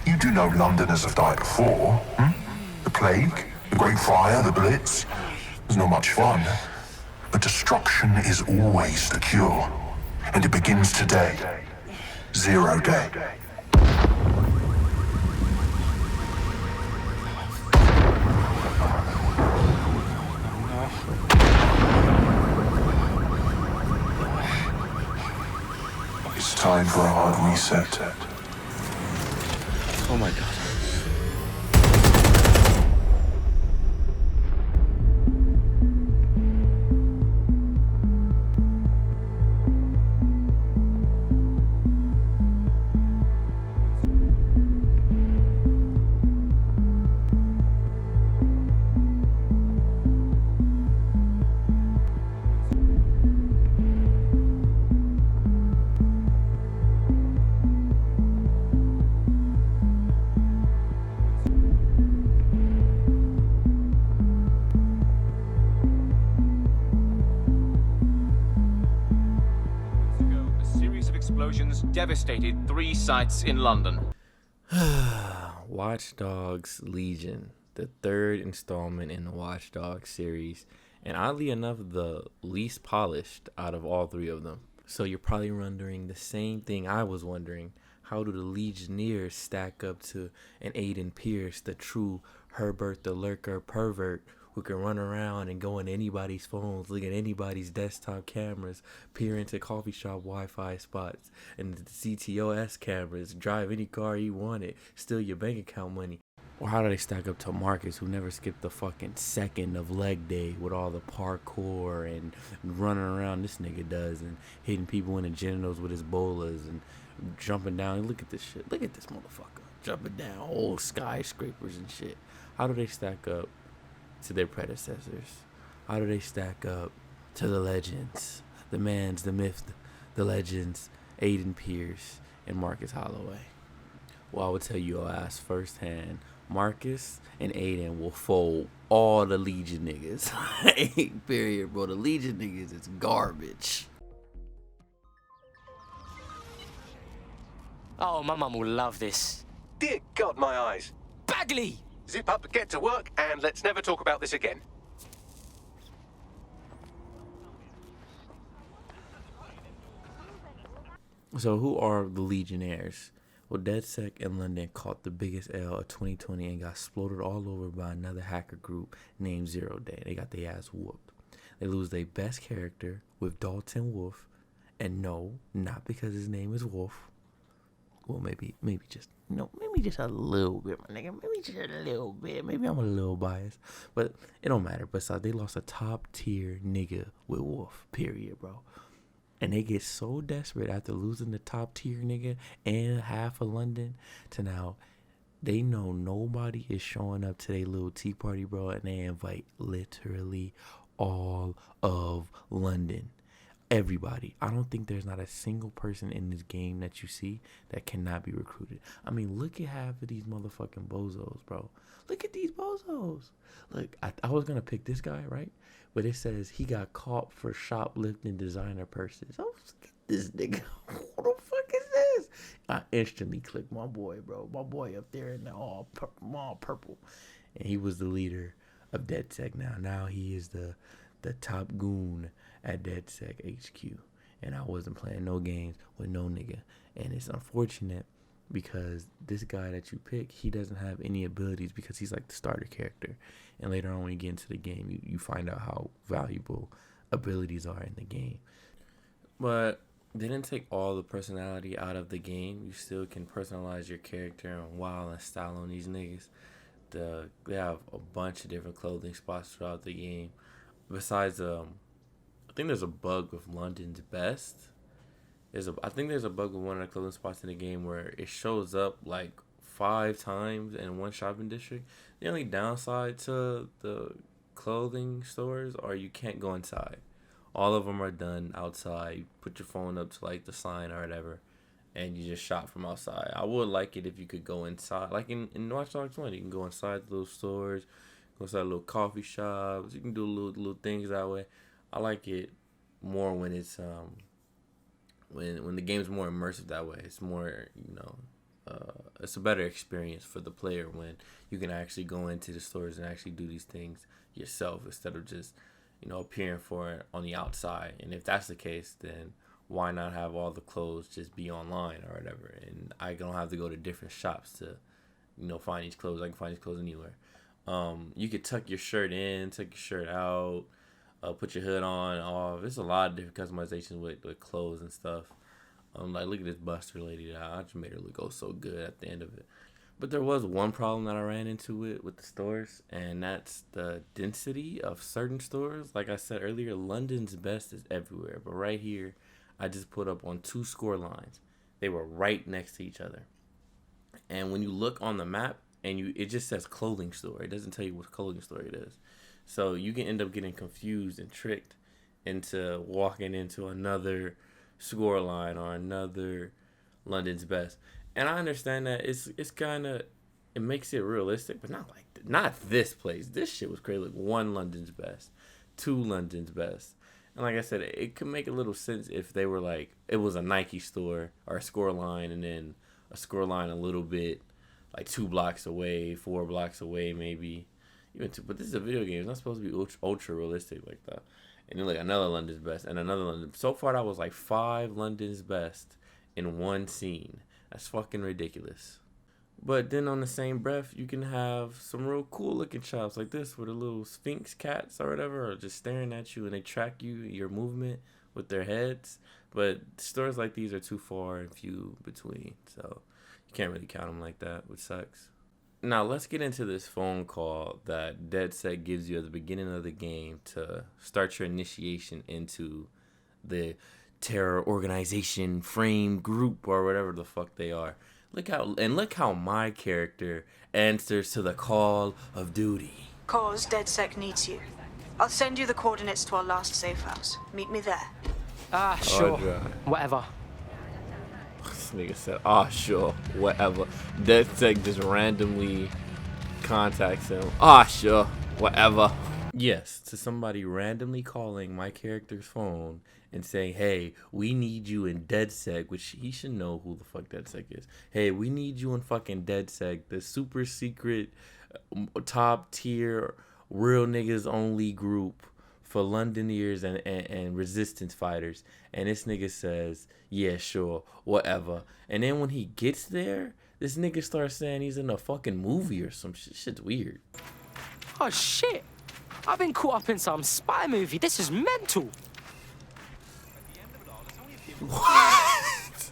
You do know Londoners have died before, hmm? The Plague, the Great Fire, the Blitz. It's not much fun. But destruction is always the cure. And it begins today. Zero Day. It's time for a hard reset. Oh my god. Explosions devastated 3 sites in London. Watchdogs Legion, the third installment in the Watchdogs series, and oddly enough, the least polished out of all 3 of them. So you're probably wondering the same thing I was wondering. How do the Legionnaires stack up to an Aiden Pierce, the true Herbert the Lurker pervert who can run around and go on anybody's phones, look at anybody's desktop cameras, peer into coffee shop Wi-Fi spots, and the CTOS cameras, drive any car you wanted, steal your bank account money? Or how do they stack up to Marcus, who never skipped a fucking second of leg day with all the parkour and running around this nigga does, and hitting people in the genitals with his bolas and jumping down? Look at this shit. Look at this motherfucker jumping down old skyscrapers and shit. How do they stack up to their predecessors? How do they stack up to the legends, the mans, the myth, the legends, Aiden Pierce and Marcus Holloway? Well, I will tell you all ass firsthand, Marcus and Aiden will fold all the Legion niggas. Period, bro. The Legion niggas is garbage. Oh, my mum will love this. Dear God, my eyes. Bagley! Zip up, get to work, and let's never talk about this again. So who are the Legionnaires? Well, DedSec in London caught the biggest L of 2020 and got exploded all over by another hacker group named Zero Day. They got their ass whooped. They lose their best character with Dalton Wulf, and no, not because his name is Wulf. Well, maybe just a little bit, my nigga. Maybe just a little bit. Maybe I'm a little biased, but it don't matter. Besides, they lost a top tier nigga with Wulf. Period, bro. And they get so desperate after losing the top tier nigga and half of London to now they know nobody is showing up to their little tea party, bro, and they invite literally all of London. Everybody. I don't think there's not a single person in this game that you see that cannot be recruited. I mean, look at half of these motherfucking bozos, bro. Look at these bozos. Look, I was going to pick this guy, right? But it says he got caught for shoplifting designer purses. Oh, this nigga. What the fuck is this? I instantly clicked my boy, bro. My boy up there in the all purple. And he was the leader of DedSec now. Now he is the top goon at DedSec HQ, and I wasn't playing no games with no nigga. And it's unfortunate because this guy that you pick, he doesn't have any abilities because he's like the starter character. And later on when you get into the game, you find out how valuable abilities are in the game. But they didn't take all the personality out of the game. You still can personalize your character and wow and style on these niggas. They have a bunch of different clothing spots throughout the game. Besides, I think there's a bug with London's best. I think there's a bug with one of the clothing spots in the game where it shows up like 5 times in one shopping district. The only downside to the clothing stores are you can't go inside. All of them are done outside. You put your phone up to like the sign or whatever, and you just shop from outside. I would like it if you could go inside, like in Watch Dogs 1, you can go inside the little stores, go inside little coffee shops. You can do little things that way. I like it more when it's when the game's more immersive that way. It's more, it's a better experience for the player when you can actually go into the stores and actually do these things yourself instead of just, appearing for it on the outside. And if that's the case, then why not have all the clothes just be online or whatever? And I don't have to go to different shops to, find these clothes. I can find these clothes anywhere. You could tuck your shirt in, tuck your shirt out, put your hood on, off. There's a lot of different customizations with clothes and stuff. Like, look at this Buster lady. I just made her look so good at the end of it. But there was one problem that I ran into with the stores, and that's the density of certain stores. Like I said earlier, London's best is everywhere. But right here, I just put up on 2 score lines. They were right next to each other. And when you look on the map, it just says clothing store. It doesn't tell you what clothing store it is. So you can end up getting confused and tricked into walking into another score line or another London's best. And I understand that it's kind of, it makes it realistic, but not this place. This shit was crazy. Like 1 London's best, 2 London's best. And like I said, it could make a little sense if they were like, it was a Nike store or a score line and then a score line a little bit like 2 blocks away, 4 blocks away, maybe even 2. But this is a video game. It's not supposed to be ultra realistic like that. And then like another London's best and another London. So far, that was like 5 London's best in one scene. That's fucking ridiculous. But then on the same breath, you can have some real cool looking shops like this where the little Sphinx cats or whatever are just staring at you and they track your movement with their heads. But stores like these are too far and few between. So you can't really count them like that, which sucks. Now let's get into this phone call that DedSec gives you at the beginning of the game to start your initiation into the terror organization, frame, group, or whatever the fuck they are. Look how my character answers to the call of duty. Cause DedSec needs you. I'll send you the coordinates to our last safe house. Meet me there. Sure. God. Whatever. This nigga said, sure, whatever. DedSec just randomly contacts him. Sure, whatever. Yes, to somebody randomly calling my character's phone and saying, hey, we need you in DedSec, which he should know who the fuck DedSec is. Hey, we need you in fucking DedSec, the super secret, top tier, real niggas only group for Londoners and resistance fighters. And this nigga says, yeah, sure, whatever. And then when he gets there, this nigga starts saying he's in a fucking movie or some shit. Shit's weird. Oh, shit. I've been caught up in some spy movie. This is mental. What?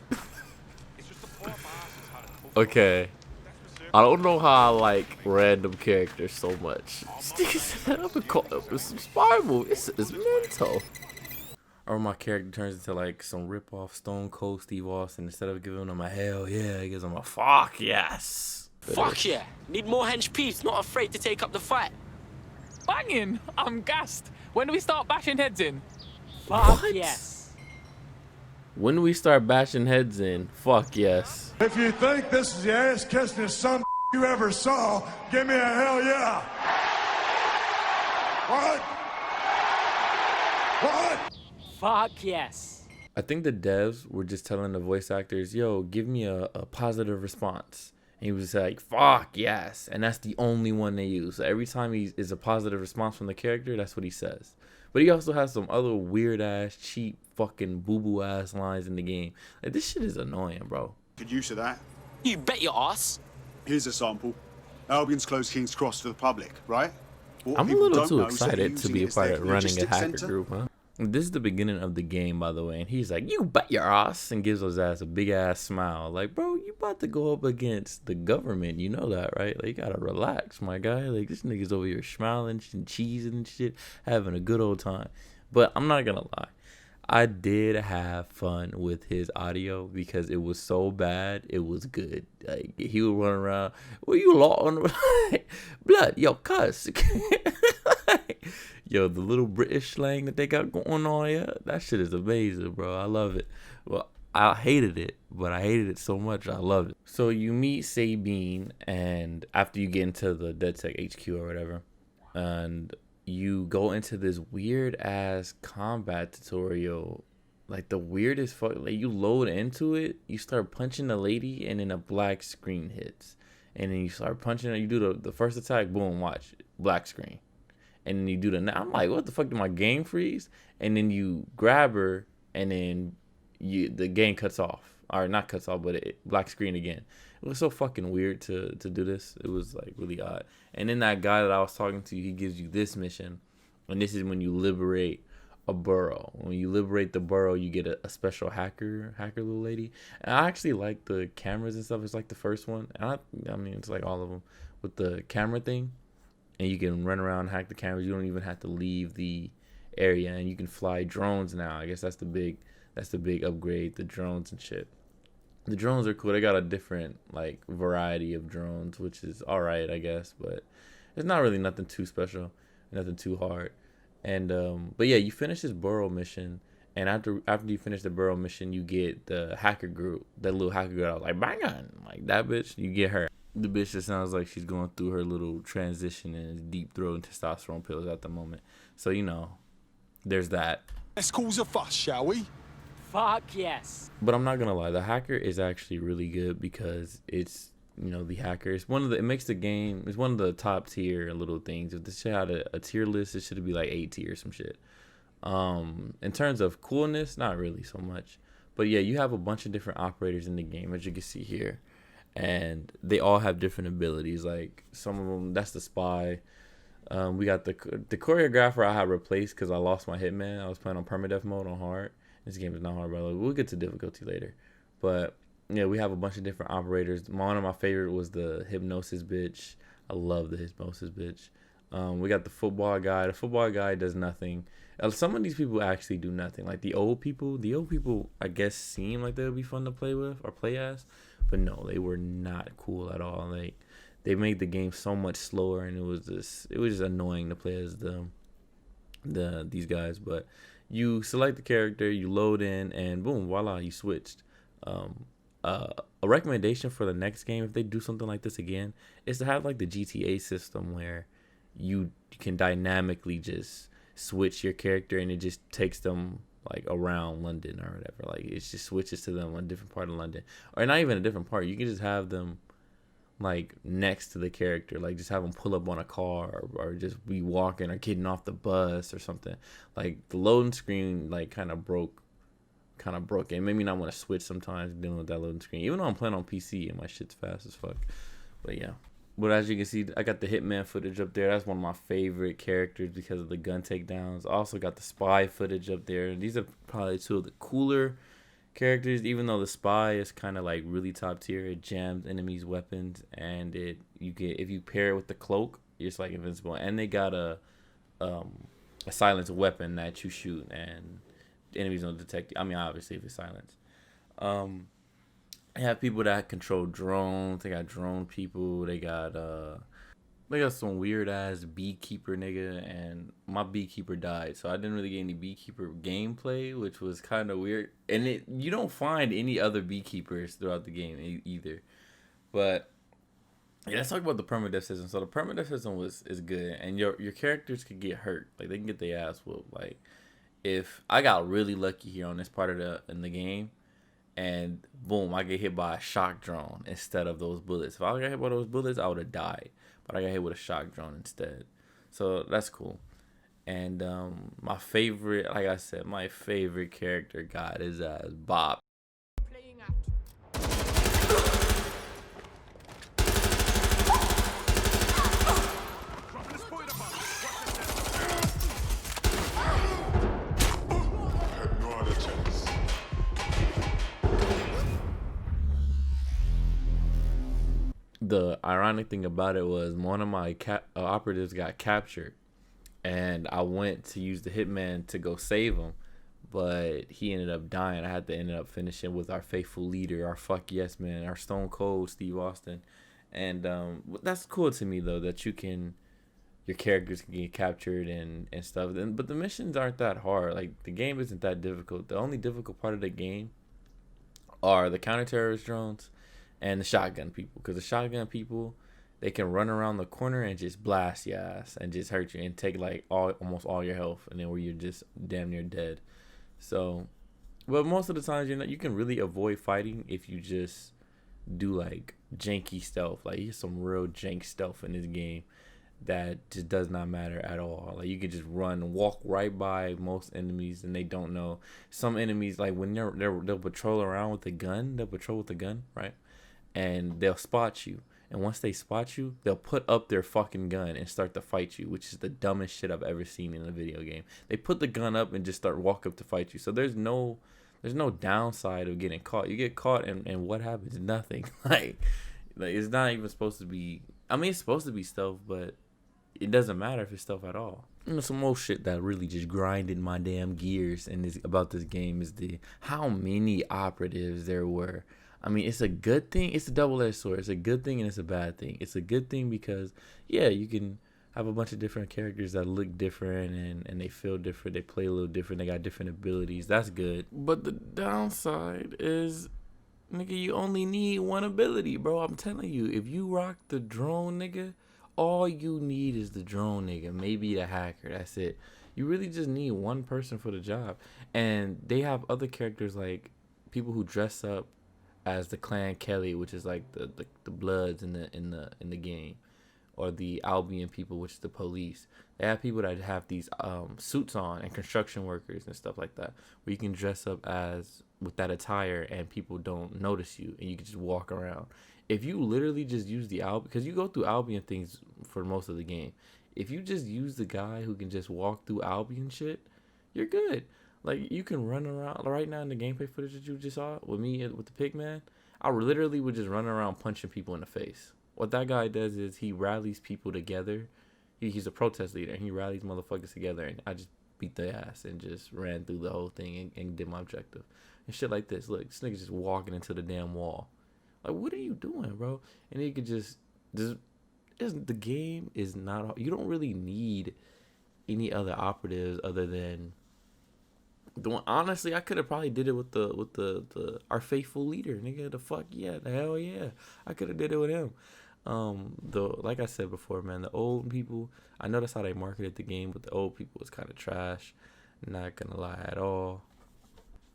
Okay. I don't know how I like random characters so much. This nigga said I've been caught up in some spy movie. This is mental. Or my character turns into like some rip-off Stone Cold Steve Austin. Instead of giving him a hell yeah, he gives him a fuck yes. Fuck yeah. Need more hench peeps, not afraid to take up the fight. Banging! I'm gassed. When do we start bashing heads in? Fuck yes. When do we start bashing heads in? Fuck yes. If you think this is the ass-kissingest son you ever saw, give me a hell yeah. What? What? Fuck yes. I think the devs were just telling the voice actors, yo, give me a positive response. And he was like, fuck yes. And that's the only one they use. So every time he is a positive response from the character, that's what he says. But he also has some other weird ass, cheap, fucking boo-boo ass lines in the game. Like, this shit is annoying, bro. Good use of that. You bet your ass. Here's a sample. Albion's closed King's Cross to the public, right? What I'm a people little don't too know is they're excited to using be it a as part their of running a logistics hacker center. group, huh? This is the beginning of the game, by the way, and he's like, you bet your ass, and gives his ass a big ass smile. Like, bro, you about to go up against the government, you know that, right? Like, you gotta relax, my guy. Like, this nigga's over here smiling and cheesing and shit, having a good old time. But I'm not gonna lie, I did have fun with his audio because it was so bad, it was good. Like, he would run around, well, you long blood, yo, cuss. Yo, the little British slang that they got going on here, that shit is amazing, bro. I love it. Well, I hated it, but I hated it so much, I loved it. So you meet Sabine, and after you get into the DedSec HQ or whatever, and you go into this weird ass combat tutorial like the weirdest fuck. Like you load into it, you start punching the lady, and then a black screen hits, and then you start punching her. You do the first attack, boom, watch black screen, and then you do the. I'm like, what the fuck? Did my game freeze? And then you grab her, and then the game cuts off, or not cuts off, but black screen again. It was so fucking weird to do this. It was like really odd. And then that guy that I was talking to, he gives you this mission, and this is when you liberate a borough. When you liberate the borough, you get a special hacker little lady. And I actually like the cameras and stuff. It's like the first one, and I mean it's like all of them with the camera thing, and you can run around and hack the cameras. You don't even have to leave the area, and you can fly drones now. I guess that's the big upgrade, the drones and shit. The drones are cool. They got a different like variety of drones, which is all right, I guess, but it's not really nothing too special, nothing too hard. And but yeah, you finish this borough mission, and after you finish the borough mission, you get the hacker group, that little hacker girl. I was like, bang on, like that bitch. You get her. The bitch that sounds like she's going through her little transition and is deep throating testosterone pills at the moment. So you know, there's that. Let's cause a fuss, shall we? Fuck yes. But I'm not gonna lie, the hacker is actually really good because it's, you know, the hacker. It's it makes the game. It's one of the top tier little things. If this shit had a tier list, it should be like 8 tier or some shit. In terms of coolness, not really so much. But yeah, you have a bunch of different operators in the game, as you can see here, and they all have different abilities. Like some of them, that's the spy. We got the choreographer I had replaced because I lost my hitman. I was playing on permadeath mode on hard. This game is not hard, brother. We'll get to difficulty later. But yeah, we have a bunch of different operators. One of my favorite was the hypnosis bitch. I love the hypnosis bitch. We got the football guy. The football guy does nothing. Some of these people actually do nothing. Like the old people, I guess, seem like they would be fun to play with or play as. But no, they were not cool at all. Like they made the game so much slower, and it was just annoying to play as these guys. But you select the character, you load in, and boom, voila, you switched. A recommendation for the next game, if they do something like this again, is to have like the GTA system where you can dynamically just switch your character, and it just takes them like around London or whatever. Like it just switches to them on a different part of London, or not even a different part. You can just have them like next to the character, like just have them pull up on a car, or just be walking or getting off the bus or something. Like the loading screen like kind of broke. It made me not want to switch sometimes dealing with that loading screen, even though I'm playing on PC and my shit's fast as fuck. But yeah, but as you can see, I got the hitman footage up there. That's one of my favorite characters because of the gun takedowns. I also got the spy footage up there, and these are probably two of the cooler characters. Even though the spy is kind of like really top tier, it jams enemies' weapons, and if you pair it with the cloak, it's like invincible. And they got a silenced weapon that you shoot, and enemies don't detect you. I mean, obviously if it's silenced. They have people that control drones. They got drone people. They got some weird ass beekeeper nigga, and my beekeeper died, so I didn't really get any beekeeper gameplay, which was kind of weird. And you don't find any other beekeepers throughout the game either. But yeah, let's talk about the permadeath system. So the permadeath system is good, and your characters could get hurt. Like they can get their ass whooped. Like if I got really lucky here on this part of the game, and boom, I get hit by a shock drone instead of those bullets. If I got hit by those bullets, I would have died. But I got hit with a shock drone instead. So that's cool. And my favorite, like I said, my favorite character got his ass Bob. The ironic thing about it was one of my operatives got captured, and I went to use the hitman to go save him, but he ended up dying. I had to end up finishing with our faithful leader, our fuck yes man, our Stone Cold Steve Austin. And that's cool to me though, that your characters can get captured and stuff. But the missions aren't that hard. Like the game isn't that difficult. The only difficult part of the game are the counter-terrorist drones and the shotgun people, because the shotgun people, they can run around the corner and just blast your ass and just hurt you and take like almost all your health, and then where you're just damn near dead. So But most of the times, you can really avoid fighting if you just do like janky stealth. Like, there's some real jank stealth in this game that just does not matter at all. Like, you can just run, walk right by most enemies, and they don't know. Some enemies, like when they'll patrol around with a gun. They'll patrol with a gun, right? And they'll spot you. And once they spot you, they'll put up their fucking gun and start to fight you, which is the dumbest shit I've ever seen in a video game. They put the gun up and just start walk up to fight you. So there's no downside of getting caught. You get caught and what happens? Nothing. like it's not even supposed to be. I mean, it's supposed to be stealth, but it doesn't matter if it's stealth at all. Some more shit that really just grinded my damn gears about this game is how many operatives there were. I mean, it's a good thing. It's a double-edged sword. It's a good thing and it's a bad thing. It's a good thing because, yeah, you can have a bunch of different characters that look different and they feel different. They play a little different. They got different abilities. That's good. But the downside is, nigga, you only need one ability, bro. I'm telling you, if you rock the drone, nigga, all you need is the drone, nigga. Maybe the hacker. That's it. You really just need one person for the job. And they have other characters, like people who dress up as the Clan Kelly, which is like the Bloods in the game, or the Albion people, which is the police. They have people that have these suits on, and construction workers and stuff like that, where you can dress up as with that attire and people don't notice you, and you can just walk around. If you literally just use the Albion, because you go through Albion things for most of the game, if you just use the guy who can just walk through Albion shit, you're good. Like, you can run around right now in the gameplay footage that you just saw with me with the pigman. I literally would just run around punching people in the face. What that guy does is he rallies people together. He's a protest leader, and he rallies motherfuckers together, and I just beat their ass and just ran through the whole thing and did my objective. And shit like this. Look, this nigga's just walking into the damn wall. Like, what are you doing, bro? And he could just the game is not, you don't really need any other operatives other than the one. Honestly, I could have probably did it with the our faithful leader, nigga. The fuck yeah, the hell yeah, I could have did it with him. Like I said before, man, the old people, I know that's how they marketed the game, but the old people was kind of trash. Not gonna lie at all.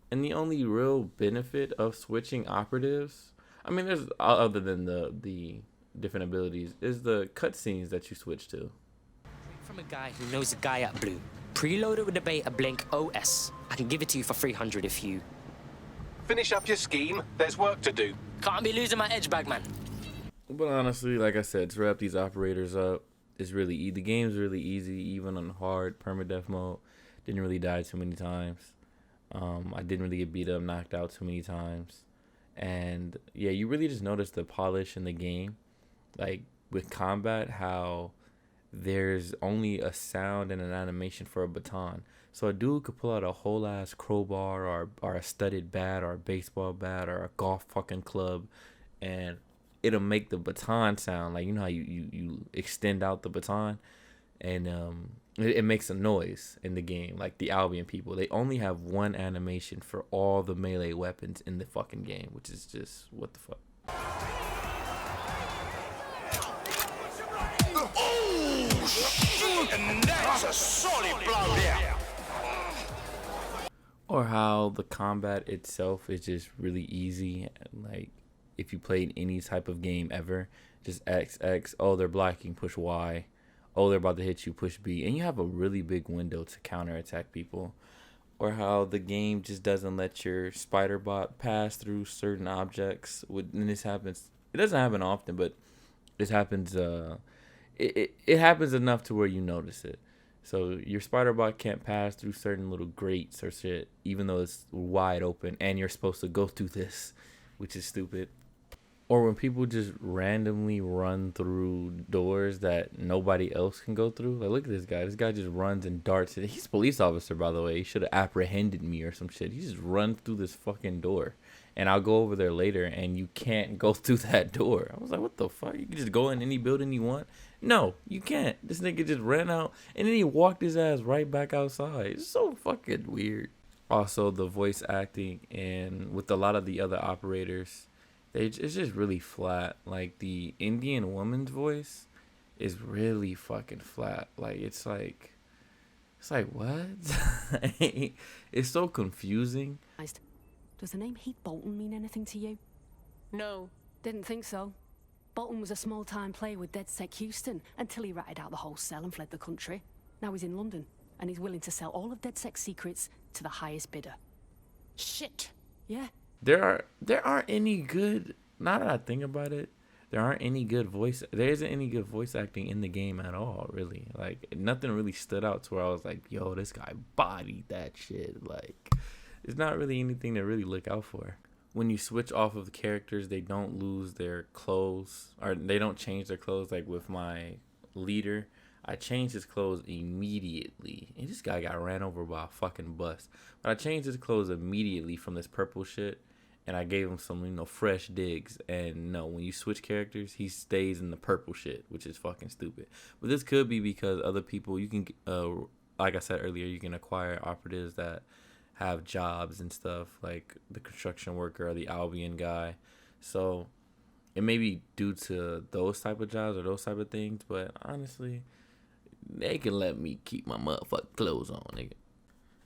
And the only real benefit of switching operatives, I mean, there's other than the different abilities, is the cutscenes that you switch to. From a guy who knows a guy at Blue. Preloaded with the beta Blink OS. I can give it to you for 300 if you... Finish up your scheme. There's work to do. Can't be losing my edge bag, man. But honestly, like I said, to wrap these operators up, it's really the game's really easy, even on hard permadeath mode. Didn't really die too many times. I didn't really get beat up, knocked out too many times. And yeah, you really just notice the polish in the game. Like with combat, how there's only a sound and an animation for a baton. So a dude could pull out a whole ass crowbar or a studded bat or a baseball bat or a golf fucking club, and it'll make the baton sound. Like, you know how you extend out the baton, and it makes a noise in the game. Like the Albion people, they only have one animation for all the melee weapons in the fucking game, which is just what the fuck. And that's a solid blow there. Or how the combat itself is just really easy. Like, if you played any type of game ever, just X, oh, they're blocking, push Y. Oh, they're about to hit you, push B. And you have a really big window to counterattack people. Or how the game just doesn't let your spider bot pass through certain objects. And this happens, it doesn't happen often, but this happens, it happens enough to where you notice it. So your spider bot can't pass through certain little grates or shit, even though it's wide open and you're supposed to go through this, which is stupid. Or when people just randomly run through doors that nobody else can go through. Like, look at this guy. This guy just runs and darts. He's a police officer, by the way. He should have apprehended me or some shit. He just runs through this fucking door. And I'll go over there later, and you can't go through that door. I was like, what the fuck? You can just go in any building you want? No, you can't. This nigga just ran out, and then he walked his ass right back outside. It's so fucking weird. Also, the voice acting and with a lot of the other operators, it's just really flat. Like, the Indian woman's voice is really fucking flat. Like, it's like what? It's so confusing. Does the name Heath Bolton mean anything to you? No. Didn't think so. Bolton was a small-time player with DedSec Houston until he ratted out the whole cell and fled the country. Now he's in London, and he's willing to sell all of DedSec's secrets to the highest bidder. Shit. Yeah. There aren't any good. Now that I think about it, there isn't any good voice acting in the game at all. Really, like nothing really stood out to where I was like, "Yo, this guy bodied that shit." Like, it's not really anything to really look out for. When you switch off of the characters, they don't lose their clothes, or they don't change their clothes. Like with my leader, I changed his clothes immediately, and this guy got ran over by a fucking bus. But I changed his clothes immediately from this purple shit, and I gave him some, fresh digs. And no, when you switch characters, he stays in the purple shit, which is fucking stupid. But this could be because other people, you can, like I said earlier, you can acquire operatives that have jobs and stuff, like the construction worker or the Albion guy. So it may be due to those type of jobs or those type of things, but honestly, they can let me keep my motherfucking clothes on, nigga.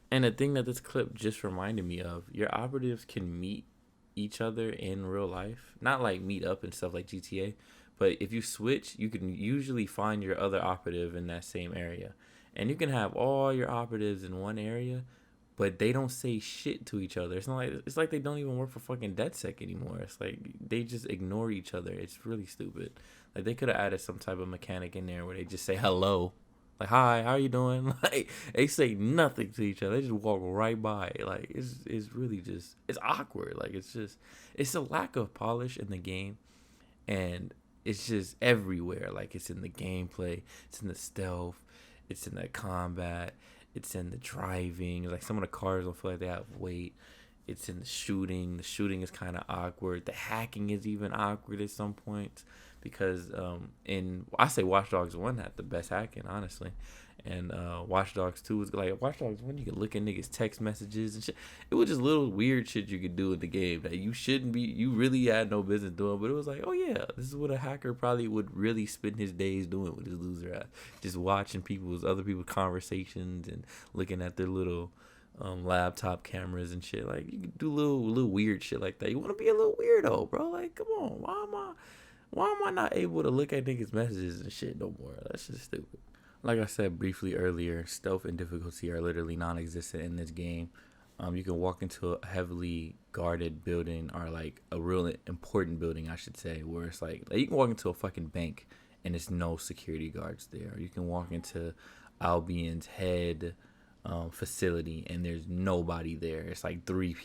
And the thing that this clip just reminded me of, your operatives can meet each other in real life. Not like meet up and stuff like GTA, but if you switch, you can usually find your other operative in that same area. And you can have all your operatives in one area, but they don't say shit to each other. It's like they don't even work for fucking DedSec anymore. It's like they just ignore each other. It's really stupid. Like they could have added some type of mechanic in there where they just say hello. Like, hi, how you doing? Like, they say nothing to each other. They just walk right by. Like, it's really just, it's awkward. Like, it's a lack of polish in the game. And it's just everywhere. Like, it's in the gameplay. It's in the stealth. It's in the combat. It's in the driving. Like, some of the cars don't feel like they have weight. It's in the shooting. The shooting is kind of awkward. The hacking is even awkward at some points. Because I say Watchdogs 1 had the best hacking, honestly. And Watchdogs 2 was like, Watchdogs 1, you could look at niggas' text messages and shit. It was just little weird shit you could do in the game that you really had no business doing. But it was like, oh yeah, this is what a hacker probably would really spend his days doing with his loser ass. Just watching other people's conversations and looking at their little laptop cameras and shit. Like, you could do little weird shit like that. You want to be a little weirdo, bro. Like, come on, why am I not able to look at niggas' messages and shit no more? That's just stupid. Like I said briefly earlier, stealth and difficulty are literally non-existent in this game. You can walk into a heavily guarded building, or like a real important building, I should say, where it's like you can walk into a fucking bank and there's no security guards there. You can walk into Albion's head facility and there's nobody there. It's like 3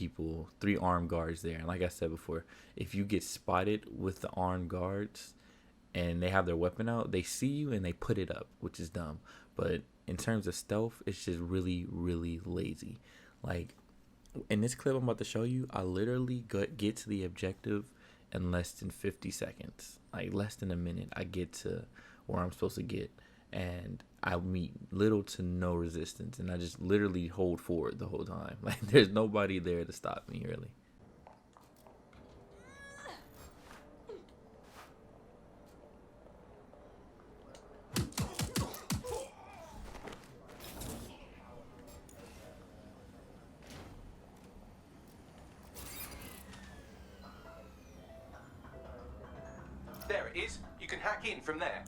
armed guards there. And like I said before, if you get spotted with the armed guards and they have their weapon out, they see you and they put it up, which is dumb. But in terms of stealth, it's just really, really lazy. Like in this clip I'm about to show you, I literally get to the objective in less than 50 seconds. Like less than a minute, I get to where I'm supposed to get. And I meet little to no resistance, and I just literally hold forward the whole time. Like, there's nobody there to stop me, really. There it is. You can hack in from there.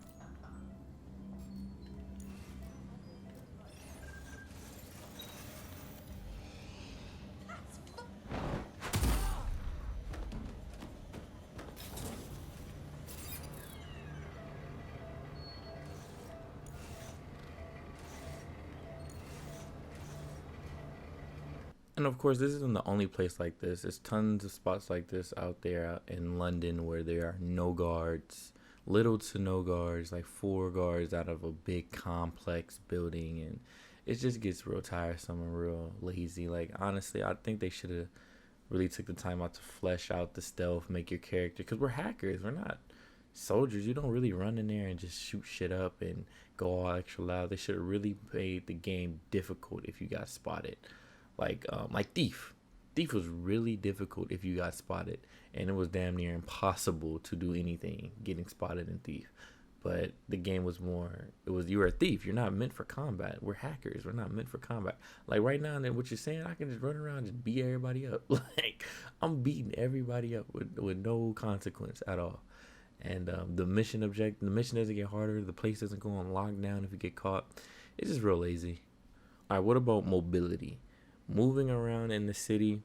And of course, this isn't the only place like this. There's tons of spots like this out there in London where there are no guards, little to no guards, like 4 guards out of a big complex building. And it just gets real tiresome and real lazy. Like, honestly, I think they should have really took the time out to flesh out the stealth, make your character, because we're hackers. We're not soldiers. You don't really run in there and just shoot shit up and go all extra loud. They should have really made the game difficult if you got spotted. Like Thief. Thief was really difficult if you got spotted, and it was damn near impossible to do anything getting spotted in Thief. but the game was more, it was, you were a thief, you're not meant for combat, we're hackers, we're not meant for combat. Like right now, and what you're saying, I can just run around and just beat everybody up. Like I'm beating everybody up with no consequence at all. And the mission doesn't get harder, the place doesn't go on lockdown if you get caught. It's just real lazy. All right, what about mobility? Moving around in the city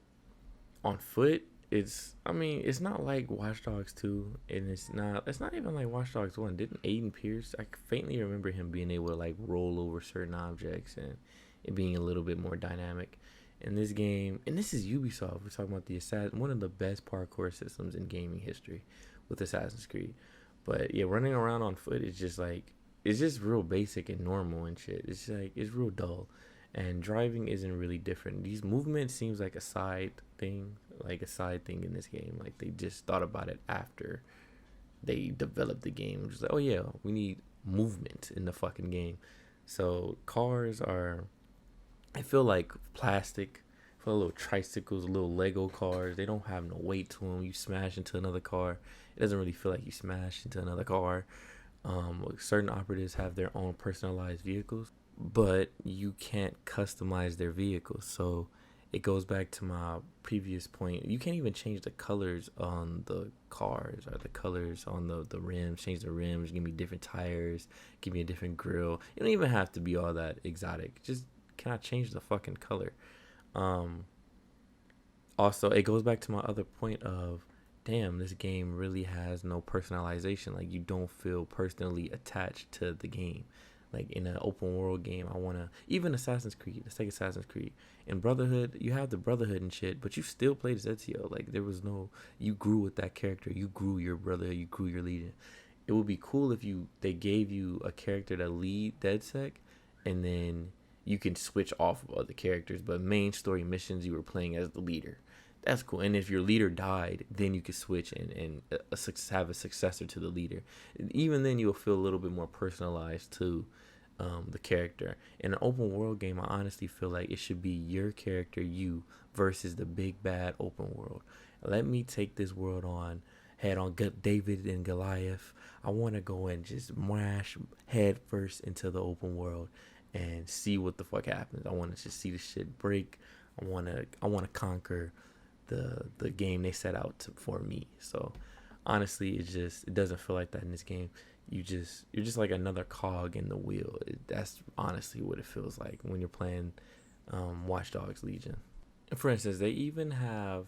on foot, it's not like Watchdogs 2, and it's not even like Watchdogs 1. Didn't Aiden Pierce, I faintly remember him being able to like roll over certain objects and it being a little bit more dynamic. In this game, and this is Ubisoft, we're talking about one of the best parkour systems in gaming history with Assassin's Creed. But yeah, running around on foot is just like, it's just real basic and normal and shit. It's like, it's real dull. And driving isn't really different. These movements seems like a side thing in this game. Like they just thought about it after they developed the game. Just like, oh yeah, we need movement in the fucking game. So cars are, I feel like plastic. I feel little tricycles, little Lego cars. They don't have no weight to them. You smash into another car, it doesn't really feel like you smash into another car. Certain operatives have their own personalized vehicles, but you can't customize their vehicles. So it goes back to my previous point. You can't even change the colors on the cars or the colors on the rims. Change the rims, give me different tires, give me a different grill. You don't even have to be all that exotic. Just cannot change the fucking color. Also, it goes back to my other point of, damn, this game really has no personalization. Like, you don't feel personally attached to the game. Like, in an open world game, even Assassin's Creed, let's take Assassin's Creed. In Brotherhood, you have the Brotherhood and shit, but you still played as Ezio. Like, there was no, you grew with that character. You grew your brother, you grew your leader. It would be cool if they gave you a character to lead DedSec, and then you can switch off of other characters, but main story missions, you were playing as the leader. That's cool. And if your leader died, then you could switch and have a successor to the leader. And even then, you'll feel a little bit more personalized to the character. In an open world game, I honestly feel like it should be your character, you, versus the big bad open world. Let me take this world on head on, David and Goliath. I want to go and just mash head first into the open world and see what the fuck happens. I want to just see the shit break. I want to conquer the game they set out for me. So honestly, it doesn't feel like that in this game. You're just like another cog in the wheel. That's honestly what it feels like when you're playing Watchdogs Legion. And for instance, they even have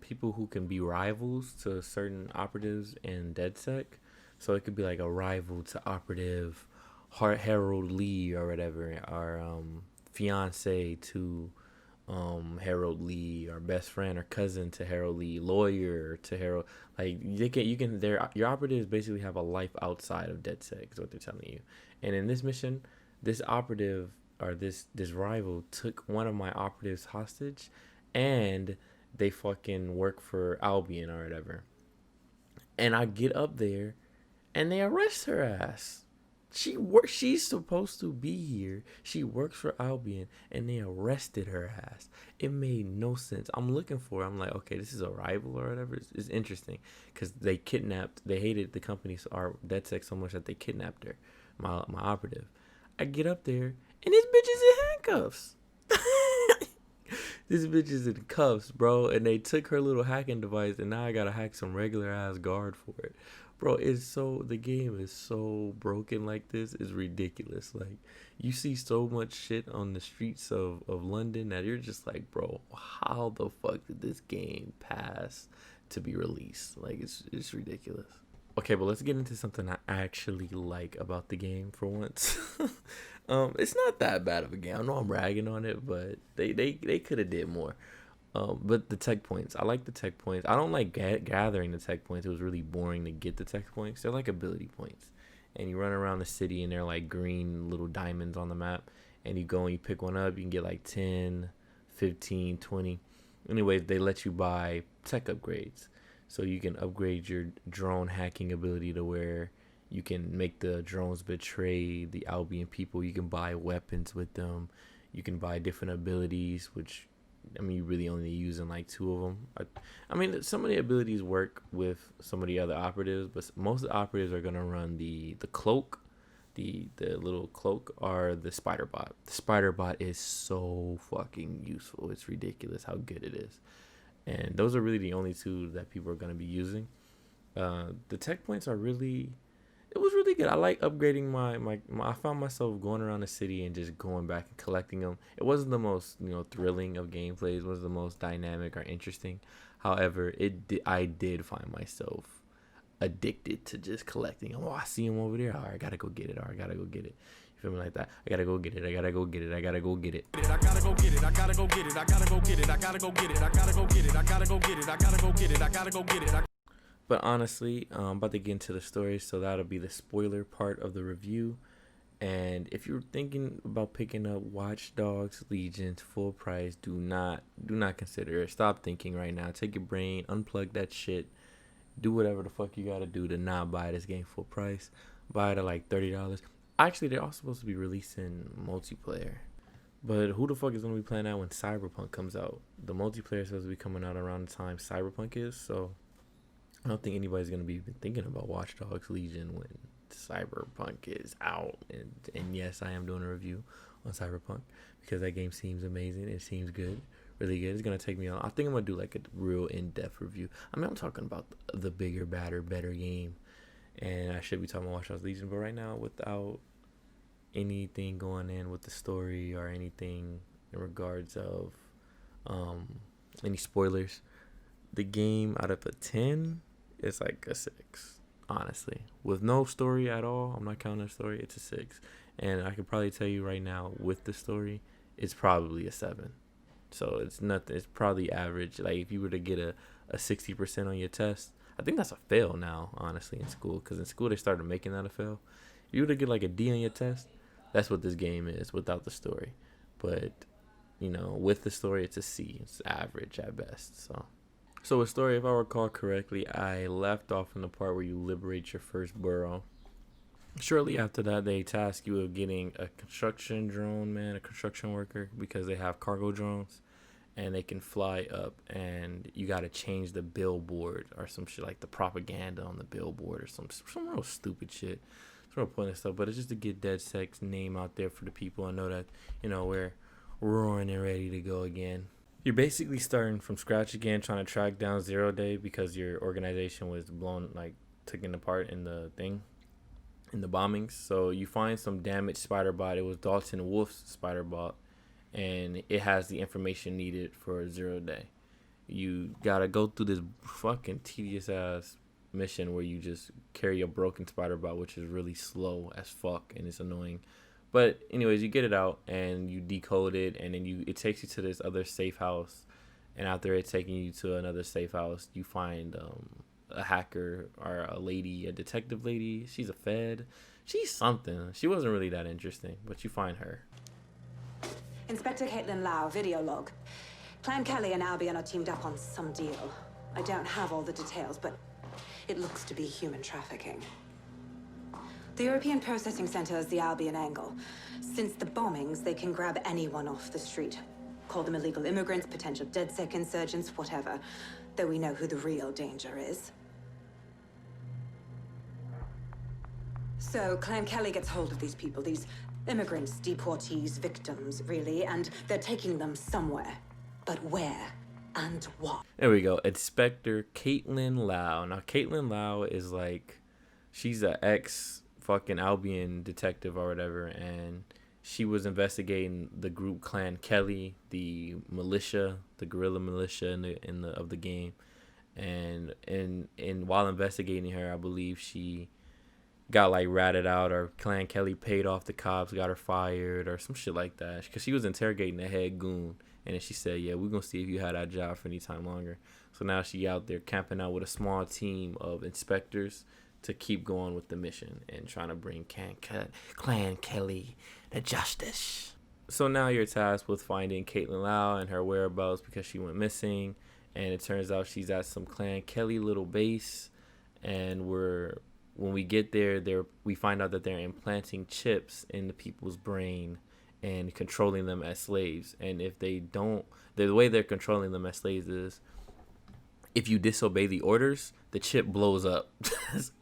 people who can be rivals to certain operatives in DedSec. So it could be like a rival to operative Harold Lee or whatever, or fiance to Harold Lee, or best friend or cousin to Harold Lee, lawyer to Harold. Like your operatives basically have a life outside of DedSec is what they're telling you. And in this mission, this operative or this rival took one of my operatives hostage, and they fucking work for Albion or whatever. And I get up there and they arrest her ass. She's supposed to be here. She works for Albion, and they arrested her ass. It made no sense. I'm looking for her. I'm like, okay, this is a rival or whatever. It's interesting because they hated the company, our DedSec, so much that they kidnapped her, my operative. I get up there, and this bitch is in handcuffs. This bitch is in cuffs, bro, and they took her little hacking device, and now I gotta hack some regular ass guard for it. Bro, the game is so broken like this. It's ridiculous. Like, you see so much shit on the streets of London that you're just like, bro, how the fuck did this game pass to be released? Like, it's ridiculous. Okay, but let's get into something I actually like about the game for once. It's not that bad of a game. I know I'm ragging on it, but they could have did more. But the tech points, I like the tech points. I don't like gathering the tech points. It was really boring to get the tech points. They're like ability points, and you run around the city and they're like green little diamonds on the map, and you go and you pick one up. You can get like 10, 15, 20. Anyways, they let you buy tech upgrades, so you can upgrade your drone hacking ability to where you can make the drones betray the Albion people. You can buy weapons with them. You can buy different abilities, which I mean, you're really only using like 2 of them. I mean, some of the abilities work with some of the other operatives, but most of the operatives are gonna run the cloak, the little cloak, or the spider bot. The spider bot is so fucking useful. It's ridiculous how good it is, and those are really the only 2 that people are gonna be using. The tech points are really, it was really good. I like upgrading my I found myself going around the city and just going back and collecting them. It wasn't the most, thrilling of gameplays. It wasn't the most dynamic or interesting. However, I did find myself addicted to just collecting them. Oh, I see him over there. Oh, I gotta go get it. Or I gotta go get it. You feel me like that? I gotta go get it. I gotta go get it. I gotta go get it. I gotta go get it. I gotta go get it. I gotta go get it. I gotta go get it. I gotta go get it. I gotta go get it. I gotta go get it. I gotta go get it. But honestly, I'm about to get into the story, so that'll be the spoiler part of the review. And if you're thinking about picking up Watchdogs Legion full price, do not consider it. Stop thinking right now. Take your brain, unplug that shit, do whatever the fuck you gotta do to not buy this game full price. Buy it at like $30. Actually, they're all supposed to be releasing multiplayer. But who the fuck is gonna be playing that when Cyberpunk comes out? The multiplayer is supposed to be coming out around the time Cyberpunk is, so I don't think anybody's going to be even thinking about Watch Dogs Legion when Cyberpunk is out. And yes, I am doing a review on Cyberpunk because that game seems amazing. It seems good, really good. It's going to take me I think I'm going to do like a real in-depth review. I mean, I'm talking about the bigger, better game. And I should be talking about Watch Dogs Legion. But right now, without anything going in with the story or anything in regards of any spoilers, the game out of a 10... it's like a 6, honestly. With no story at all, I'm not counting the story, it's a 6. And I could probably tell you right now, with the story, it's probably a 7. So it's nothing. It's probably average. Like if you were to get a 60% on your test, I think that's a fail now, honestly, in school. Because in school they started making that a fail. If you were to get like a D on your test, that's what this game is without the story. But with the story, it's a C. It's average at best. So a story, if I recall correctly, I left off in the part where you liberate your first borough. Shortly after that, they task you with getting a construction drone, a construction worker, because they have cargo drones, and they can fly up, and you got to change the billboard or some shit, like the propaganda on the billboard or some real stupid shit. It's real pointless stuff, but it's just to get DedSec's name out there for the people and know that, we're roaring and ready to go again. You're basically starting from scratch again, trying to track down 0 Day because your organization was taken apart in the bombings. So you find some damaged spider bot. It was Dalton Wolf's spider bot, and it has the information needed for 0 Day. You gotta go through this fucking tedious ass mission where you just carry a broken spider bot, which is really slow as fuck and it's annoying. But anyways, you get it out and you decode it, and then it takes you to this other safe house. And after it taking you to another safe house, you find a hacker or a detective lady. She's a fed. She's something. She wasn't really that interesting, but you find her. Inspector Caitlin Lau, video log. Clan Kelly and Albion are teamed up on some deal. I don't have all the details, but it looks to be human trafficking. The European Processing Center is the Albion angle. Since the bombings, they can grab anyone off the street. Call them illegal immigrants, potential DedSec insurgents, whatever. Though we know who the real danger is. So, Clan Kelly gets hold of these people, these immigrants, deportees, victims, really, and they're taking them somewhere. But where and what? There we go. Inspector Caitlin Lau. Now, Caitlin Lau is she's an ex-fucking Albion detective or whatever, and she was investigating the group Clan Kelly, the militia, the guerrilla militia of the game, and while investigating her, I believe she got ratted out, or Clan Kelly paid off the cops, got her fired, or some shit like that, because she was interrogating the head goon, and then she said, yeah, we're gonna see if you had that job for any time longer. So now she out there camping out with a small team of inspectors to keep going with the mission and trying to bring Clan Kelly to justice. So now you're tasked with finding Caitlin Lau and her whereabouts because she went missing, and it turns out she's at some Clan Kelly little base, and when we get there, we find out that they're implanting chips in the people's brain, and controlling them as slaves. And if they don't, the way they're controlling them as slaves is if you disobey the orders, the chip blows up. It's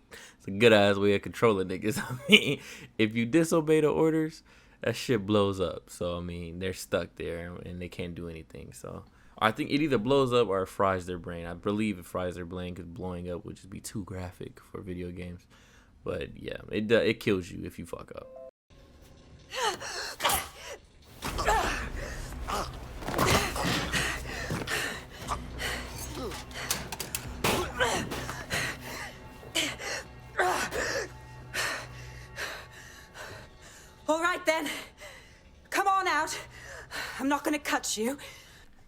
a good ass way of controlling niggas. I mean, if you disobey the orders, that shit blows up. So I mean, they're stuck there and they can't do anything. So I think it either blows up or it fries their brain. I believe it fries their brain because blowing up would just be too graphic for video games. But yeah, it kills you if you fuck up. All right then. Come on out. I'm not gonna cut you.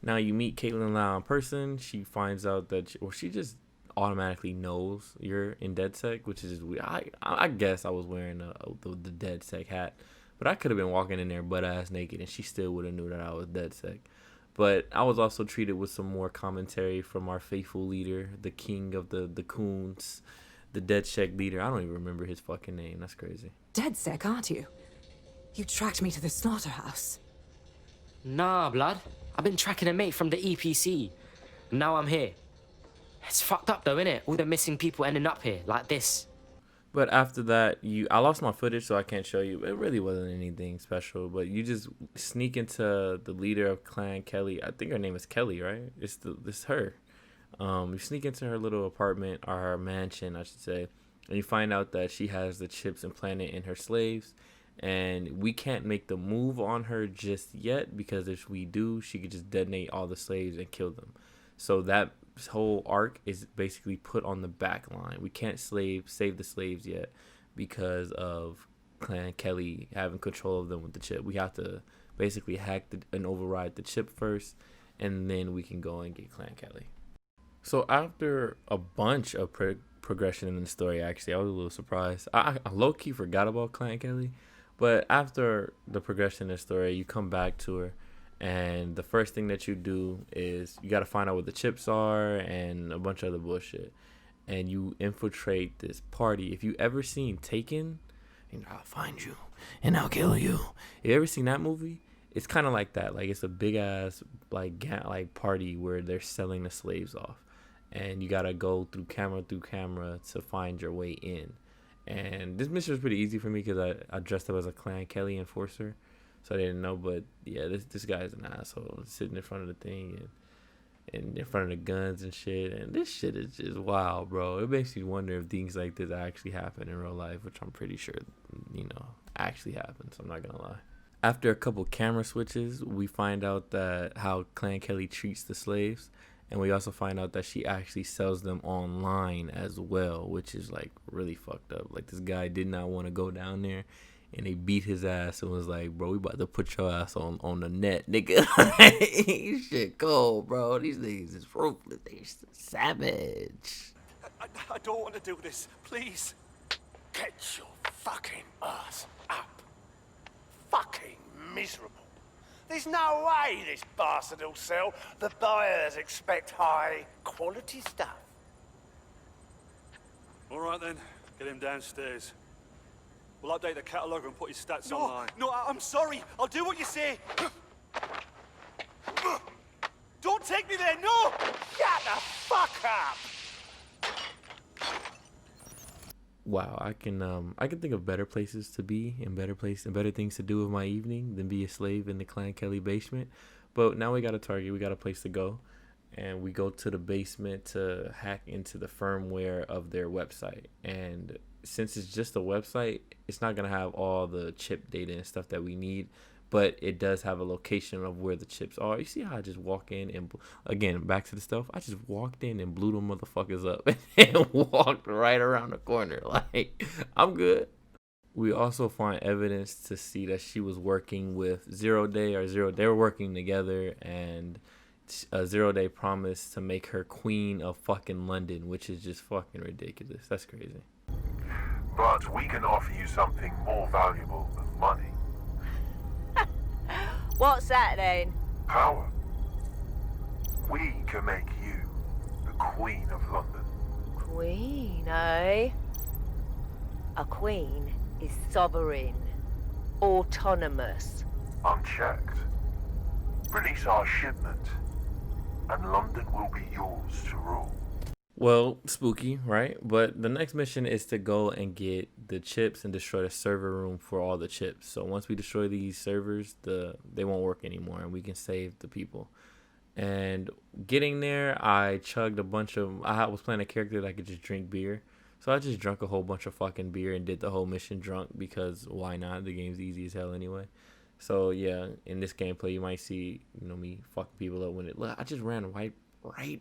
Now you meet Caitlin Lau in person. She finds out that, she just automatically knows you're in DedSec, which is just weird. I guess I was wearing the DedSec hat, but I could have been walking in there butt ass naked and she still would have knew that I was DedSec. But I was also treated with some more commentary from our faithful leader, the king of the coons, the DedSec leader. I don't even remember his fucking name. That's crazy. DedSec, aren't you? You tracked me to the slaughterhouse. Nah, blood. I've been tracking a mate from the EPC. And now I'm here. It's fucked up though, innit? All the missing people ending up here, like this. But after that, I lost my footage, so I can't show you. It really wasn't anything special, but you just sneak into the leader of Clan Kelly. I think her name is Kelly, right? It's her. You sneak into her little apartment, or her mansion, I should say, and you find out that she has the chips implanted in her slaves. And we can't make the move on her just yet, because if we do, she could just detonate all the slaves and kill them. So that whole arc is basically put on the back line. We can't save the slaves yet because of Clan Kelly having control of them with the chip. We have to basically hack and override the chip first, and then we can go and get Clan Kelly. So after a bunch of progression in the story, actually, I was a little surprised. I low-key forgot about Clan Kelly. But after the progression in the story, you come back to her, and the first thing that you do is you got to find out what the chips are and a bunch of other bullshit. And you infiltrate this party. If you ever seen Taken, I'll find you and I'll kill you. If you ever seen that movie, it's kind of like that. Like, it's a big ass like party where they're selling the slaves off, and you got to go through camera to find your way in. And this mission was pretty easy for me because I dressed up as a Clan Kelly enforcer, so I didn't know. But yeah, this guy is an asshole, sitting in front of the thing and in front of the guns and shit. And this shit is just wild, bro. It makes you wonder if things like this actually happen in real life, which I'm pretty sure, actually happens. I'm not gonna lie. After a couple camera switches, we find out that how Clan Kelly treats the slaves. And we also find out that she actually sells them online as well, which is like really fucked up. Like, this guy did not want to go down there, and they beat his ass and was like, bro, we about to put your ass on the net, nigga. Shit cold, bro. These niggas is ruthless. They savage. I don't want to do this. Please. Get your fucking ass up. Fucking miserable. There's no way this bastard will sell. The buyers expect high quality stuff. All right then, get him downstairs. We'll update the catalogue and put his stats online. No, I'm sorry. I'll do what you say. Don't take me there, no! Shut the fuck up! Wow, I can think of better places to be and better things to do with my evening than be a slave in the Clan Kelly basement. But now we got a target, we got a place to go, and we go to the basement to hack into the firmware of their website. And since it's just a website, it's not gonna have all the chip data and stuff that we need, but it does have a location of where the chips are. You see how I just walk in and, again, back to the stuff, I just walked in and blew them motherfuckers up and walked right around the corner. Like, I'm good. We also find evidence to see that she was working with Zero Day, they were working together, and Zero Day promised to make her queen of fucking London, which is just fucking ridiculous. That's crazy. But we can offer you something more valuable than money. What's that then? Power. We can make you the Queen of London. Queen, eh? A queen is sovereign, autonomous, unchecked. Release our shipment, and London will be yours to rule. Well, spooky, right? But the next mission is to go and get the chips and destroy the server room for all the chips. So once we destroy these servers, they won't work anymore, and we can save the people. And getting there, I chugged a bunch of... I was playing a character that could just drink beer. So I just drank a whole bunch of fucking beer and did the whole mission drunk because why not? The game's easy as hell anyway. So yeah, in this gameplay, you might see, me fucking people up when it... Look, I just ran right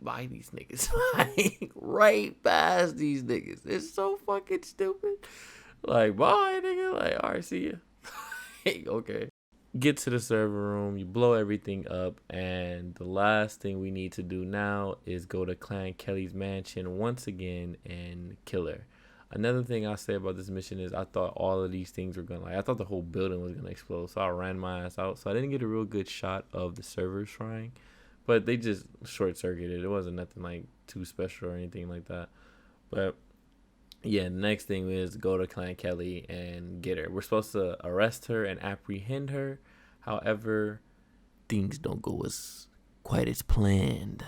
by these niggas. Like, right past these niggas. It's so fucking stupid. Like, bye, nigga. Like, all right, see ya. Hey, okay. Get to the server room, you blow everything up, and the last thing we need to do now is go to Clan Kelly's mansion once again and kill her. Another thing I'll say about this mission is I thought all of these things were gonna, I thought the whole building was gonna explode, so I ran my ass out. So I didn't get a real good shot of the servers trying, but they just short circuited. It wasn't nothing like too special or anything like that. But yeah, the next thing is go to Clan Kelly and get her. We're supposed to arrest her and apprehend her. However, things don't go quite as planned.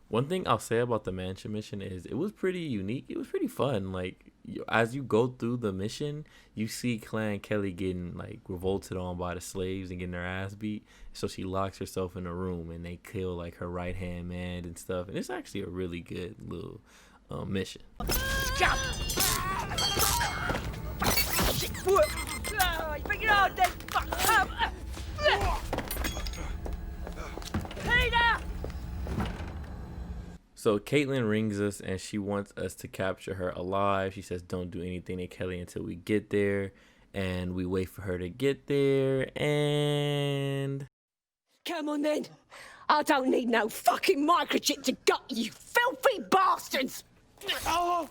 One thing I'll say about the mansion mission is it was pretty unique. It was pretty fun. Like, as you go through the mission, you see Clan Kelly getting like revolted on by the slaves and getting her ass beat. So she locks herself in a room and they kill like her right hand man and stuff. And it's actually a really good little mission. So Caitlin rings us and she wants us to capture her alive. She says don't do anything to Kelly until we get there. And we wait for her to get there and... Come on then. I don't need no fucking microchip to gut you filthy bastards! Oh.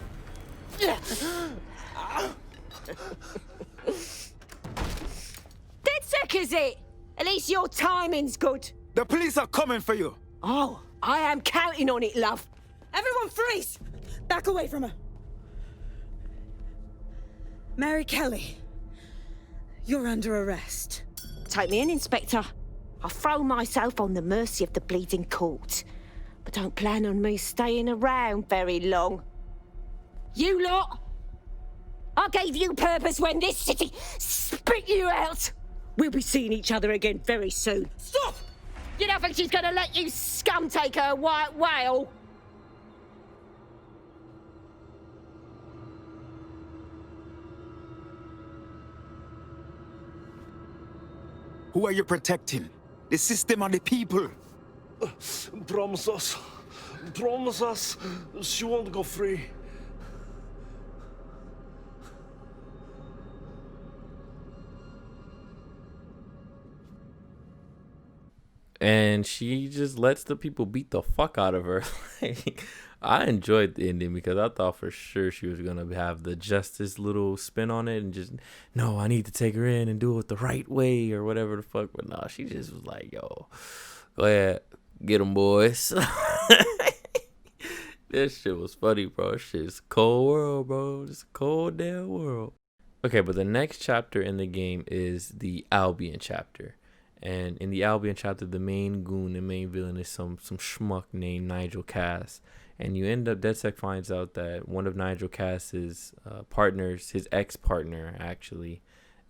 DedSec is it? At least your timing's good. The police are coming for you. Oh, I am counting on it, love. Everyone freeze! Back away from her. Mary Kelly, you're under arrest. Take me in, Inspector. I'll throw myself on the mercy of the bleeding court. But don't plan on me staying around very long. You lot! I gave you purpose when this city spit you out! We'll be seeing each other again very soon. Stop! You don't think she's gonna let you scum take her white whale? Who are you protecting? The system or the people? Promise us. Promise us she won't go free. And she just lets the people beat the fuck out of her. Like, I enjoyed the ending because I thought for sure she was going to have the justice little spin on it and just, no, I need to take her in and do it the right way or whatever the fuck. But no, she just was like, yo, go ahead, get them boys. This shit was funny, bro. Shit's a cold world, bro. It's a cold damn world. Okay, but the next chapter in the game is the Albion chapter. And in the Albion chapter, the main goon, the main villain is some schmuck named Nigel Cass. And you end up, DedSec finds out that one of Nigel Cass's partners, his ex-partner actually,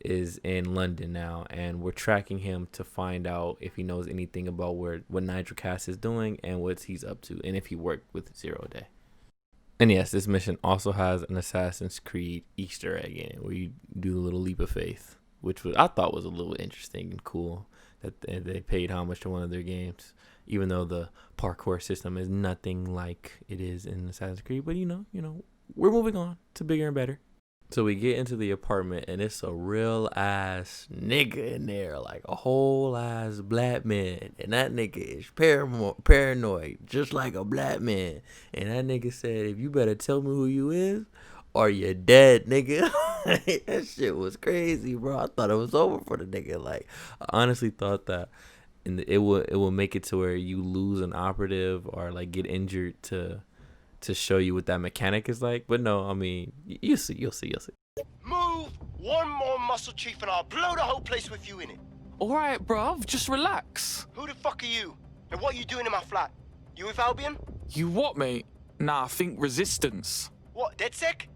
is in London now. And we're tracking him to find out if he knows anything about what Nigel Cass is doing and what he's up to. And if he worked with Zero Day. And yes, this mission also has an Assassin's Creed Easter egg in it where you do a little leap of faith, which I thought was a little interesting and cool that they paid homage to one of their games, even though the parkour system is nothing like it is in Assassin's Creed. But you know, we're moving on to bigger and better. So we get into the apartment and it's a real ass nigga in there, like a whole ass black man. And that nigga is paranoid, just like a black man. And that nigga said, if you better tell me who you is, or you're dead, nigga. That shit was crazy, bro. I thought it was over for the nigga. Like, I honestly thought that it will make it to where you lose an operative or like get injured to show you what that mechanic is like. But no, I mean, you'll see. Move one more muscle, Chief, and I'll blow the whole place with you in it. Alright, bruv, just relax. Who the fuck are you? And what are you doing in my flat? You with Albion? You what, mate? Nah, think resistance. What, DedSec?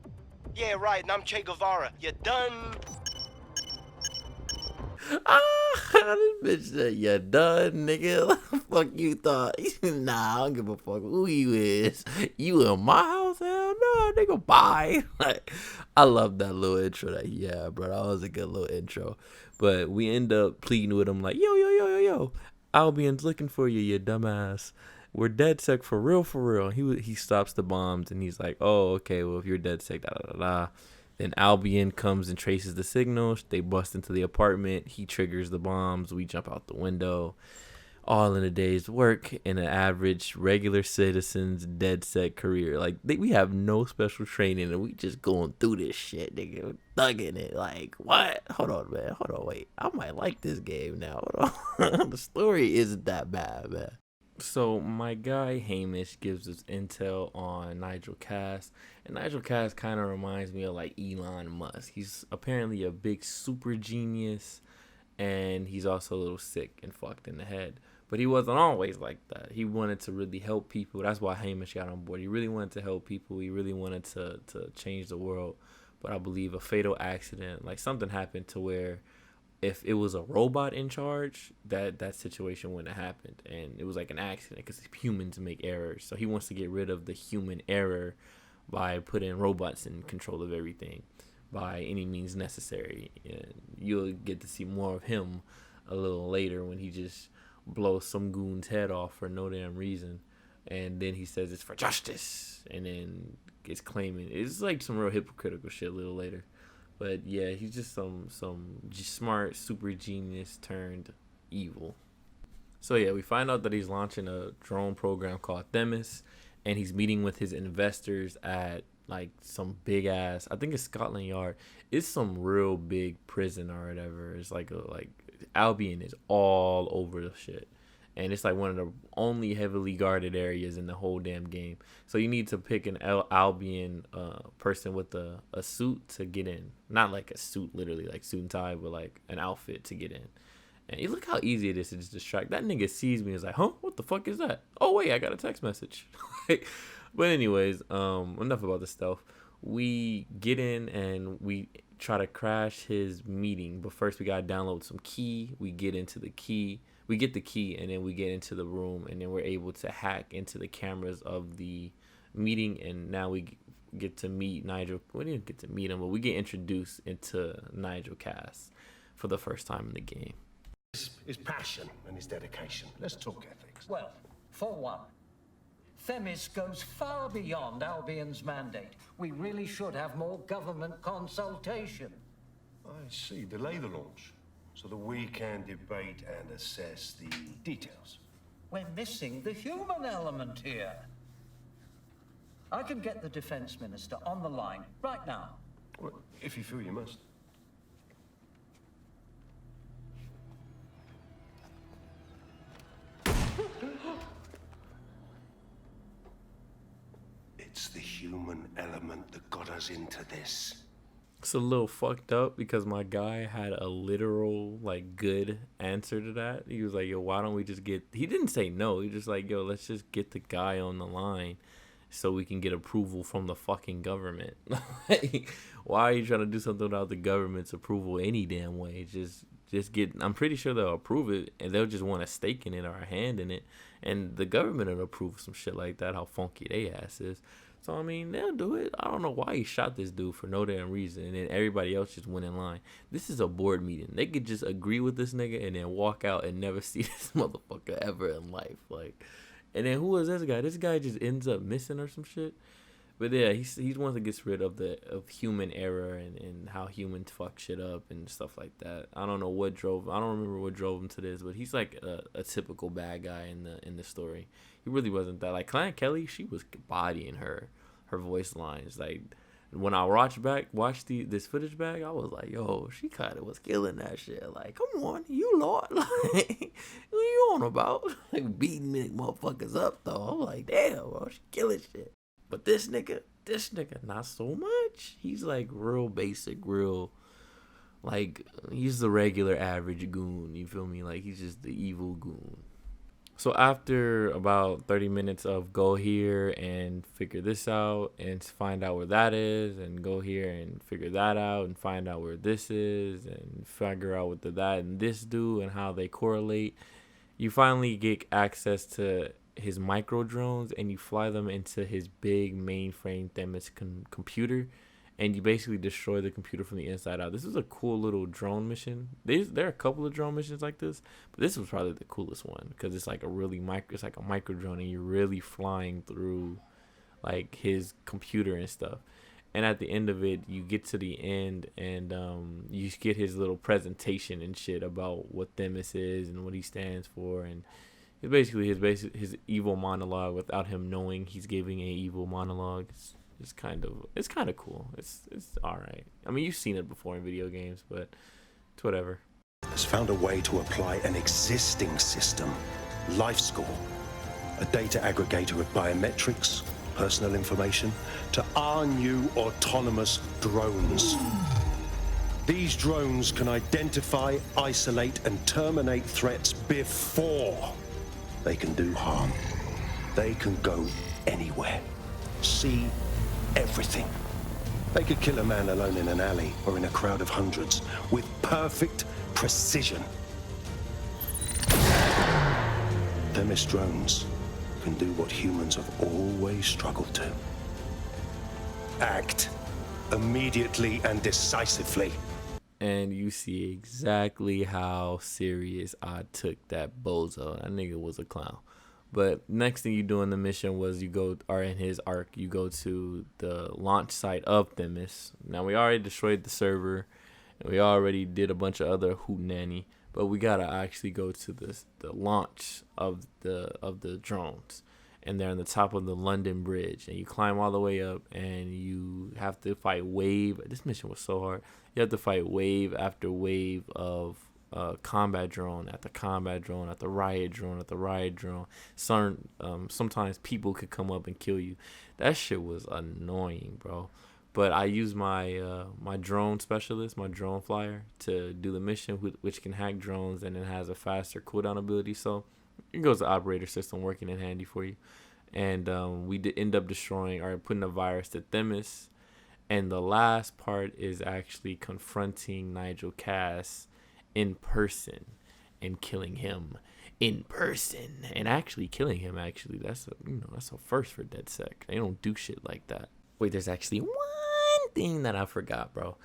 Yeah, right, and I'm Che Guevara. You done? This bitch said, you done, nigga? Fuck you thought? Nah, I don't give a fuck who you is. You in my house? Hell no, nigga, bye. Like, I love that little intro that he had, bro. That was a good little intro. But we end up pleading with him like, yo. Albion's looking for you, you dumbass. We're DedSec for real. He stops the bombs and he's like, oh, okay, well, if you're DedSec, da. Then Albion comes and traces the signals. They bust into the apartment. He triggers the bombs. We jump out the window. All in a day's work in an average regular citizen's DedSec career. Like, we have no special training and we just going through this shit, nigga. Thugging it. Like, what? Hold on, man. Wait. I might like this game now. Hold on. The story isn't that bad, man. So my guy Hamish gives us intel on Nigel Cass, and Nigel Cass kind of reminds me of like Elon Musk. He's apparently a big super genius, and he's also a little sick and fucked in the head. But he wasn't always like that. He wanted to really help people. That's why Hamish got on board. He really wanted to help people. He really wanted to change the world. But I believe a fatal accident, like something happened to where if it was a robot in charge, that situation wouldn't have happened. And it was like an accident because humans make errors. So he wants to get rid of the human error by putting robots in control of everything by any means necessary. And you'll get to see more of him a little later when he just blows some goon's head off for no damn reason. And then he says it's for justice. And then gets claiming. It's like some real hypocritical shit a little later. But yeah, he's just some smart super genius turned evil. So yeah, we find out that he's launching a drone program called Themis, and he's meeting with his investors at like some big ass, I think it's Scotland Yard. It's some real big prison or whatever. It's like Albion is all over the shit. And it's like one of the only heavily guarded areas in the whole damn game. So you need to pick an Albion person with a suit to get in. Not like a suit, literally, like suit and tie, but like an outfit to get in. And you look how easy it is to just distract. That nigga sees me and is like, huh? What the fuck is that? Oh, wait, I got a text message. But anyways, enough about the stealth. We get in and we try to crash his meeting. But first we got to download some key. We get into the key. We get the key and then we get into the room and then we're able to hack into the cameras of the meeting, and now we get to meet Nigel. We didn't get to meet him, but we get introduced into Nigel Cass for the first time in the game. His passion and his dedication. Let's talk ethics. Well, for one, Themis goes far beyond Albion's mandate. We really should have more government consultation. I see. Delay the launch, so that we can debate and assess the details. We're missing the human element here. I can get the defense minister on the line right now. Well, if you feel you must. It's the human element that got us into this. It's a little fucked up because my guy had a literal, like, good answer to that. He was like, yo, why don't we just get... He didn't say no. He just like, yo, let's just get the guy on the line so we can get approval from the fucking government. Like, why are you trying to do something without the government's approval any damn way? Just get... I'm pretty sure they'll approve it, and they'll just want a stake in it or a hand in it. And the government will approve some shit like that, how funky they ass is. So, I mean, they'll do it. I don't know why he shot this dude for no damn reason. And then everybody else just went in line. This is a board meeting. They could just agree with this nigga and then walk out and never see this motherfucker ever in life. Like, and then who is this guy? This guy just ends up missing or some shit. But yeah, he's one that gets rid of human error and how humans fuck shit up and stuff like that. I don't know what drove... I don't remember what drove him to this, but he's like a typical bad guy in the story. He really wasn't that. Like, Clan Kelly, she was bodying her voice lines. Like, when I watched this footage back, I was like, yo, she kind of was killing that shit. Like, come on, you Lord. Like, what you on about? Like, beating motherfuckers up, though. I'm like, damn, bro, she killing shit. But this nigga, not so much. He's like real basic, real Like, he's the regular average goon, you feel me? Like, he's just the evil goon. So after about 30 minutes of go here and figure this out and find out where that is, and go here and figure that out and find out where this is and figure out what that and this do and how they correlate, you finally get access to his micro drones and you fly them into his big mainframe Themis computer, and you basically destroy the computer from the inside out. This is a cool little drone mission. There are a couple of drone missions like this, but this was probably the coolest one because it's like a really it's like a micro drone, and you're really flying through like his computer and stuff. And at the end of it, you get to the end, and you get his little presentation and shit about what Themis is and what he stands for, and it's basically his evil monologue without him knowing he's giving a evil monologue. It's kind of cool. It's all right. I mean, you've seen it before in video games, but it's whatever. Has found a way to apply an existing system, Life Score, a data aggregator of biometrics, personal information, to our new autonomous drones. These drones can identify, isolate, and terminate threats before they can do harm. They can go anywhere, see everything. They could kill a man alone in an alley or in a crowd of hundreds with perfect precision. Themis drones can do what humans have always struggled to. Act immediately and decisively. And you see exactly how serious I took that bozo. That nigga was a clown. But next thing you do in the mission was in his arc, you go to the launch site of Themis. Now, we already destroyed the server, and we already did a bunch of other hootenanny, but we gotta actually go to the launch of the drones. And they're on the top of the London Bridge, and you climb all the way up, and you have to fight wave. This mission was so hard. You have to fight wave after wave of combat drone after combat drone after riot drone after riot drone. Sometimes people could come up and kill you. That shit was annoying, bro. But I used my my drone specialist, my drone flyer, to do the mission, which can hack drones, and it has a faster cooldown ability. So it goes to operator system working in handy for you. And we did end up destroying or putting a virus to Themis. And the last part is actually confronting Nigel Cass in person and killing him in person, and actually killing him. Actually, that's a first for DedSec. They don't do shit like that. Wait, there's actually one thing that I forgot, bro.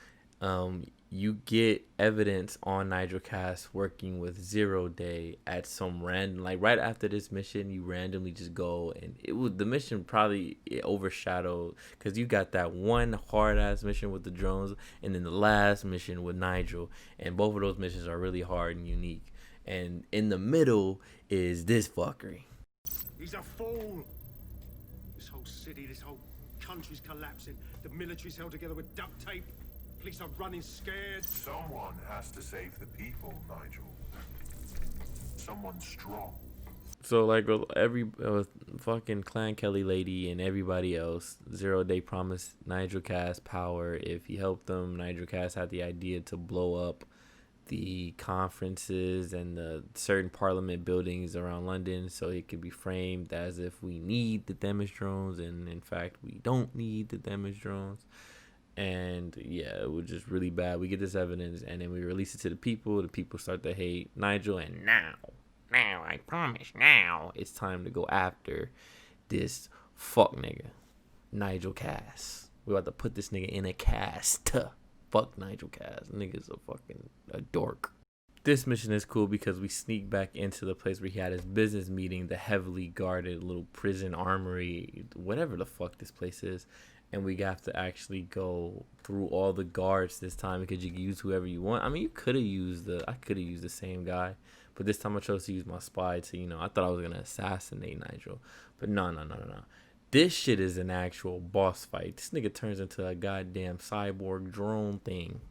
You get evidence on Nigel Cass working with 0 Day at some random, like right after this mission, you randomly just go, and the mission probably overshadowed because you got that one hard ass mission with the drones, and then the last mission with Nigel, and both of those missions are really hard and unique. And in the middle is this fuckery. He's a fool. This whole city, this whole country's collapsing. The military's held together with duct tape. Police are running scared. Someone has to save the people, Nigel. Someone strong. So like every fucking Clan Kelly lady and everybody else, 0 Day promised Nigel Cass power if he helped them. Nigel Cass had the idea to blow up the conferences and the certain parliament buildings around London so it could be framed as if we need the Themis drones, and in fact we don't need the Themis drones. And yeah, it was just really bad. We get this evidence, and then we release it to the people. The people start to hate Nigel, and now, I promise, now it's time to go after this fuck nigga, Nigel Cass. We about to put this nigga in a cast. Fuck Nigel Cass. Nigga's a dork. This mission is cool because we sneak back into the place where he had his business meeting, the heavily guarded little prison armory, whatever the fuck this place is. And we have to actually go through all the guards this time because you can use whoever you want. I mean, I could have used the same guy, but this time I chose to use my spy to, I thought I was gonna assassinate Nigel, but no. This shit is an actual boss fight. This nigga turns into a goddamn cyborg drone thing.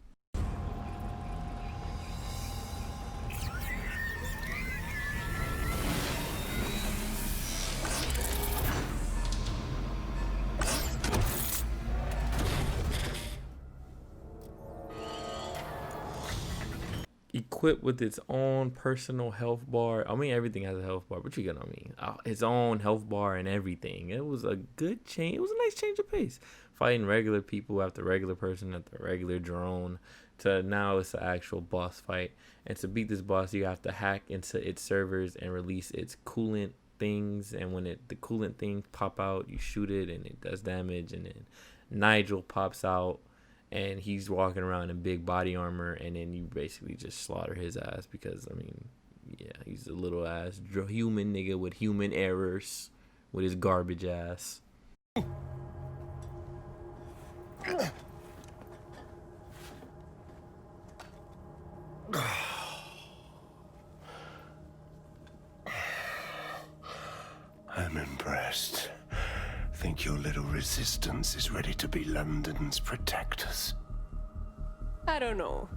equipped with its own personal health bar. I mean, everything has a health bar, but you get what I mean. Its own health bar and everything. It was a good change. It was a nice change of pace. Fighting regular people after regular person after regular drone to now it's an actual boss fight. And to beat this boss, you have to hack into its servers and release its coolant things. And when the coolant things pop out, you shoot it and it does damage. And then Nigel pops out. And he's walking around in big body armor, and then you basically just slaughter his ass because, I mean, yeah, he's a little ass human nigga with human errors with his garbage ass. I'm impressed. Think your little resistance is ready to be London's protectors? I don't know.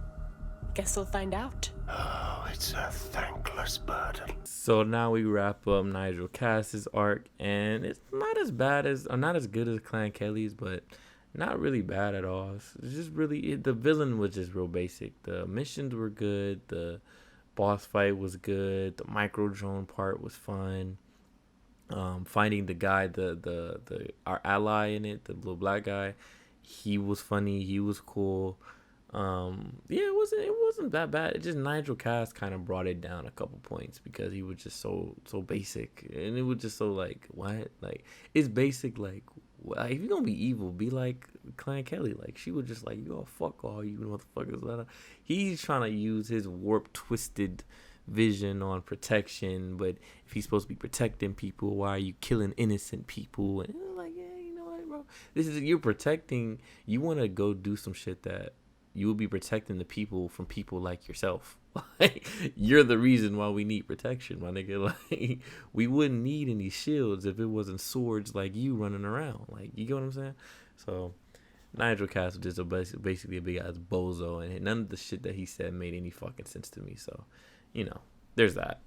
Guess we'll find out. Oh, it's a thankless burden. So now we wrap up Nigel Cass's arc, and it's not as bad as, or not as good as Clan Kelly's, but not really bad at all. It's just really, the villain was just real basic. The missions were good. The boss fight was good. The micro drone part was fun. Finding the guy, our ally in it, the little black guy, he was funny. He was cool. Yeah, it wasn't that bad. It just Nigel Cass kind of brought it down a couple points because he was just so basic, and it was just so like, what? Like, it's basic. Like, if you're gonna be evil, be like Clan Kelly. Like, she was just like, yo, fuck all you motherfuckers. He's trying to use his warped, twisted vision on protection, but if he's supposed to be protecting people, why are you killing innocent people? And like, yeah, you know what, bro? You're protecting. You want to go do some shit that you will be protecting the people from people like yourself. Like, you're the reason why we need protection, my nigga. Like, we wouldn't need any shields if it wasn't swords like you running around. Like, you get what I'm saying? So Nigel Cass was just basically a big ass bozo, and none of the shit that he said made any fucking sense to me. So, you know, there's that.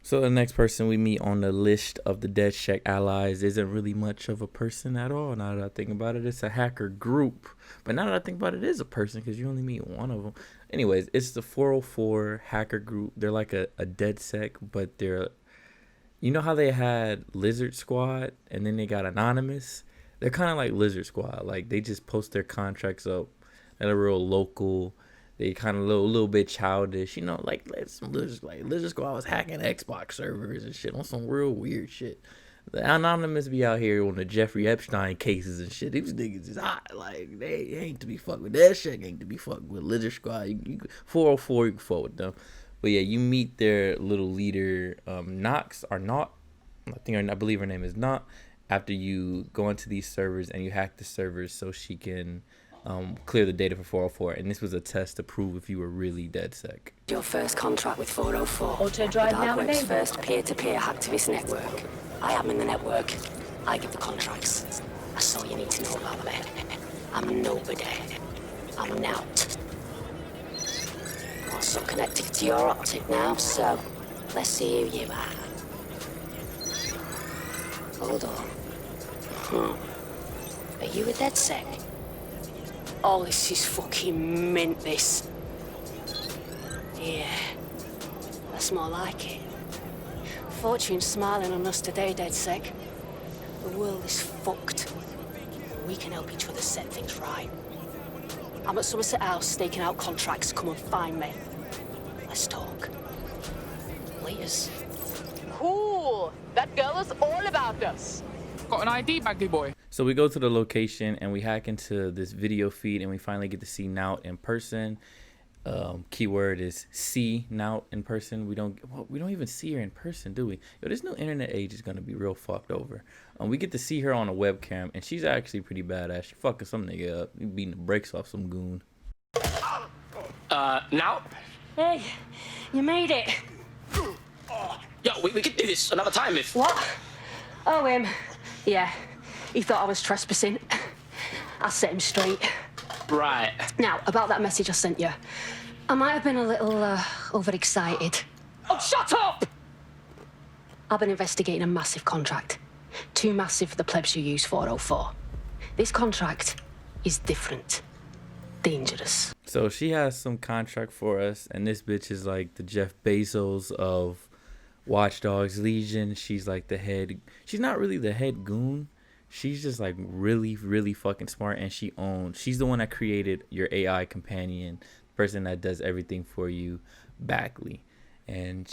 So the next person we meet on the list of the DedSec allies isn't really much of a person at all. Now that I think about it, it's a hacker group. But now that I think about it, it is a person because you only meet one of them. Anyways, it's the 404 hacker group. They're like a DedSec, but they're, you know how they had Lizard Squad and then they got Anonymous? They're kind of like Lizard Squad. Like, they just post their contracts up at a real local. They kind of a little bit childish, you know, like Lizard Squad was hacking Xbox servers and shit on some real weird shit. The Anonymous be out here on the Jeffrey Epstein cases and shit. These niggas is hot. Like, they ain't to be fucked with. That shit ain't to be fucked with. Lizard Squad, 404, you can fuck with them. But yeah, you meet their little leader, Knox, or Not. I believe her name is Not. After you go into these servers and you hack the servers so she can clear the data for 404, and this was a test to prove if you were really DedSec. Your first contract with 404. Auto drive now, Darkwork's first peer-to-peer hacktivist network. I am in the network. I give the contracts. That's all you need to know about me. I'm nobody. I'm an out. Also connected to your optic now, so let's see who you are. Hold on. Are you a DedSec? Oh, this is fucking mint, this. Yeah, that's more like it. Fortune's smiling on us today, DedSec. The world is fucked. We can help each other set things right. I'm at Somerset House staking out contracts. Come and find me. Let's talk. Laters. Cool. That girl is all about us. Got an ID, Bagley boy? So we go to the location and we hack into this video feed and we finally get to see Naut in person. Keyword is see Naut in person. We don't even see her in person, do we? Yo, this new internet age is gonna be real fucked over. We get to see her on a webcam and she's actually pretty badass. She fucking some nigga up, beating the brakes off some goon. Naut? Hey, you made it. Yo, we could do this another time if... What? Oh, yeah. He thought I was trespassing. I set him straight. Right. Now, about that message I sent you. I might have been a little overexcited. Oh, shut up! I've been investigating a massive contract. Too massive for the plebs who use 404. This contract is different. dangerous. So she has some contract for us, and this bitch is like the Jeff Bezos of Watchdogs Legion. She's like the head. She's not really the head goon. She's just like really, really fucking smart, and she's the one that created your AI companion, person that does everything for you, Backley. And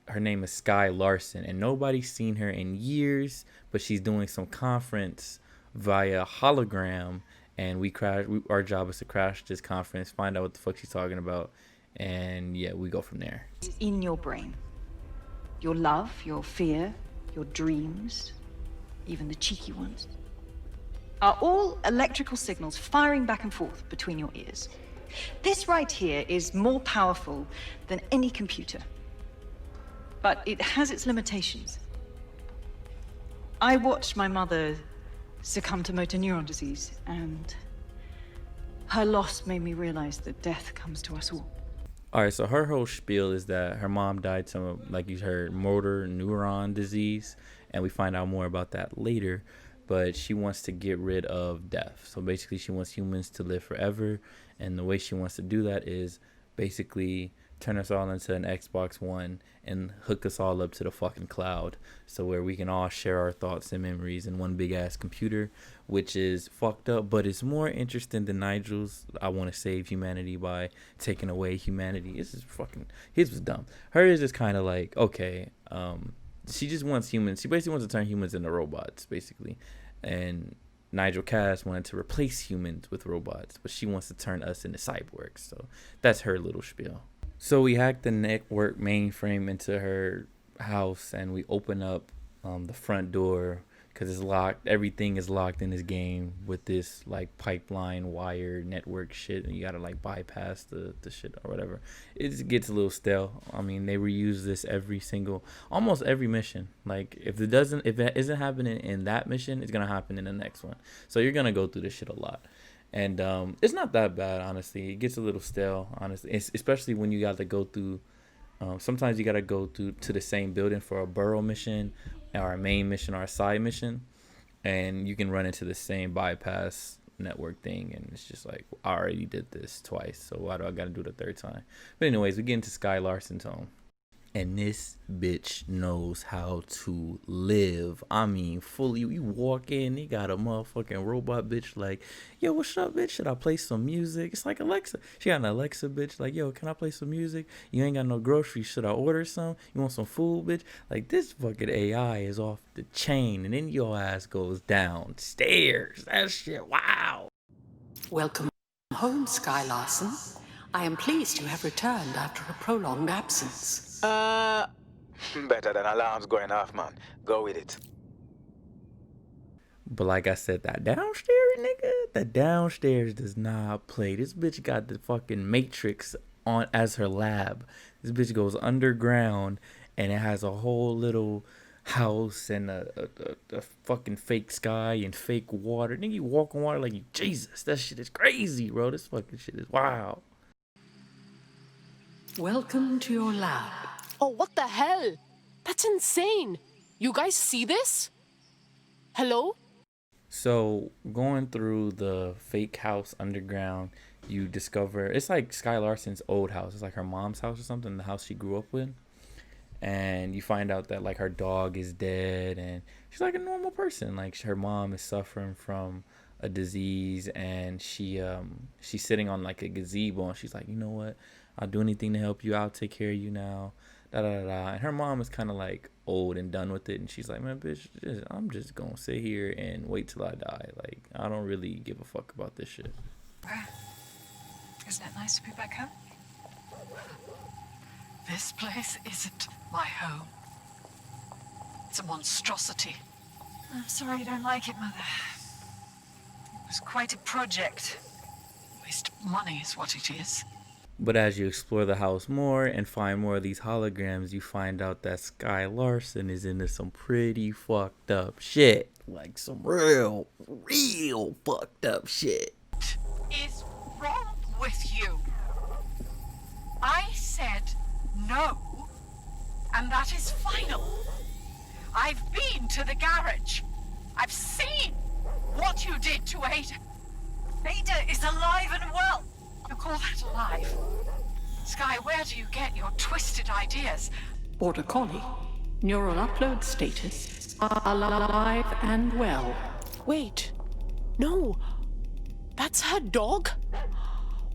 her name is Sky Larson, and nobody's seen her in years, but she's doing some conference via hologram, and our job is to crash this conference, find out what the fuck she's talking about, and yeah, we go from there. In your brain. Your love, your fear, your dreams, even the cheeky ones, are all electrical signals firing back and forth between your ears. This right here is more powerful than any computer, but it has its limitations. I watched my mother succumb to motor neuron disease, and her loss made me realize that death comes to us all. All right, so her whole spiel is that her mom died from, like you heard, motor neuron disease, and we find out more about that later, but she wants to get rid of death. So basically she wants humans to live forever, and the way she wants to do that is basically turn us all into an Xbox One and hook us all up to the fucking cloud, so where we can all share our thoughts and memories in one big ass computer, which is fucked up, but it's more interesting than Nigel's I want to save humanity by taking away humanity. This is fucking, his was dumb. Hers is kind of like, okay, she just wants humans, she basically wants to turn humans into robots basically, and Nigel Cass wanted to replace humans with robots, but she wants to turn us into cyborgs. So that's her little spiel. So we hack the network mainframe into her house, and we open up the front door because it's locked. Everything is locked in this game with this like pipeline wire network shit, and you gotta like bypass the shit or whatever. It just gets a little stale. I mean, they reuse this almost every mission. Like if it isn't happening in that mission, it's gonna happen in the next one. So you're gonna go through this shit a lot. And it's not that bad, honestly. It gets a little stale, honestly. Especially when you got to go through. Sometimes you got to go to the same building for a burrow mission, or a main mission, or a side mission, and you can run into the same bypass network thing, and it's just like, I already did this twice, so why do I got to do it a third time? But anyways, we get into Sky Larson's home. And this bitch knows how to live. I mean, fully. You walk in, they got a motherfucking robot bitch like, yo, what's up, bitch? Should I play some music? It's like Alexa. She got an Alexa bitch like, yo, can I play some music? You ain't got no groceries. Should I order some? You want some food, bitch? Like, this fucking AI is off the chain. And then your ass goes downstairs. That shit, wow. Welcome home, Sky Larson. I am pleased you have returned after a prolonged absence. Better than alarms going off, man. Go with it. But like I said, that downstairs does not play. This bitch got the fucking Matrix on as her lab. This bitch goes underground, and it has a whole little house and a fucking fake sky and fake water. Nigga, you walk on water like you Jesus. That shit is crazy, bro. This fucking shit is wild. Welcome to your lab. Oh, what the hell? That's insane. You guys see this? Hello? So going through the fake house underground, you discover it's like Sky Larson's old house. It's like her mom's house or something, the house she grew up with. And you find out that like her dog is dead, and she's like a normal person. Like her mom is suffering from a disease, and she's sitting on like a gazebo, and she's like, you know what? I'll do anything to help you. I'll take care of you now. Da da da. And her mom is kind of like old and done with it, and she's like, man, bitch, I'm just gonna sit here and wait till I die. Like, I don't really give a fuck about this shit. Isn't it nice to be back home? This place isn't my home. It's a monstrosity. I'm sorry you don't like it, Mother. It was quite a project. Waste of money is what it is. But as you explore the house more and find more of these holograms, you find out that Sky Larson is into some pretty fucked up shit. Like some real fucked up shit. What is wrong with you? I said no, and that is final. I've been to the garage. I've seen what you did to Ada. Ada is alive and well. You call that alive? Sky, where do you get your twisted ideas? Border Collie. Neural upload status. Alive and well. Wait. No. That's her dog?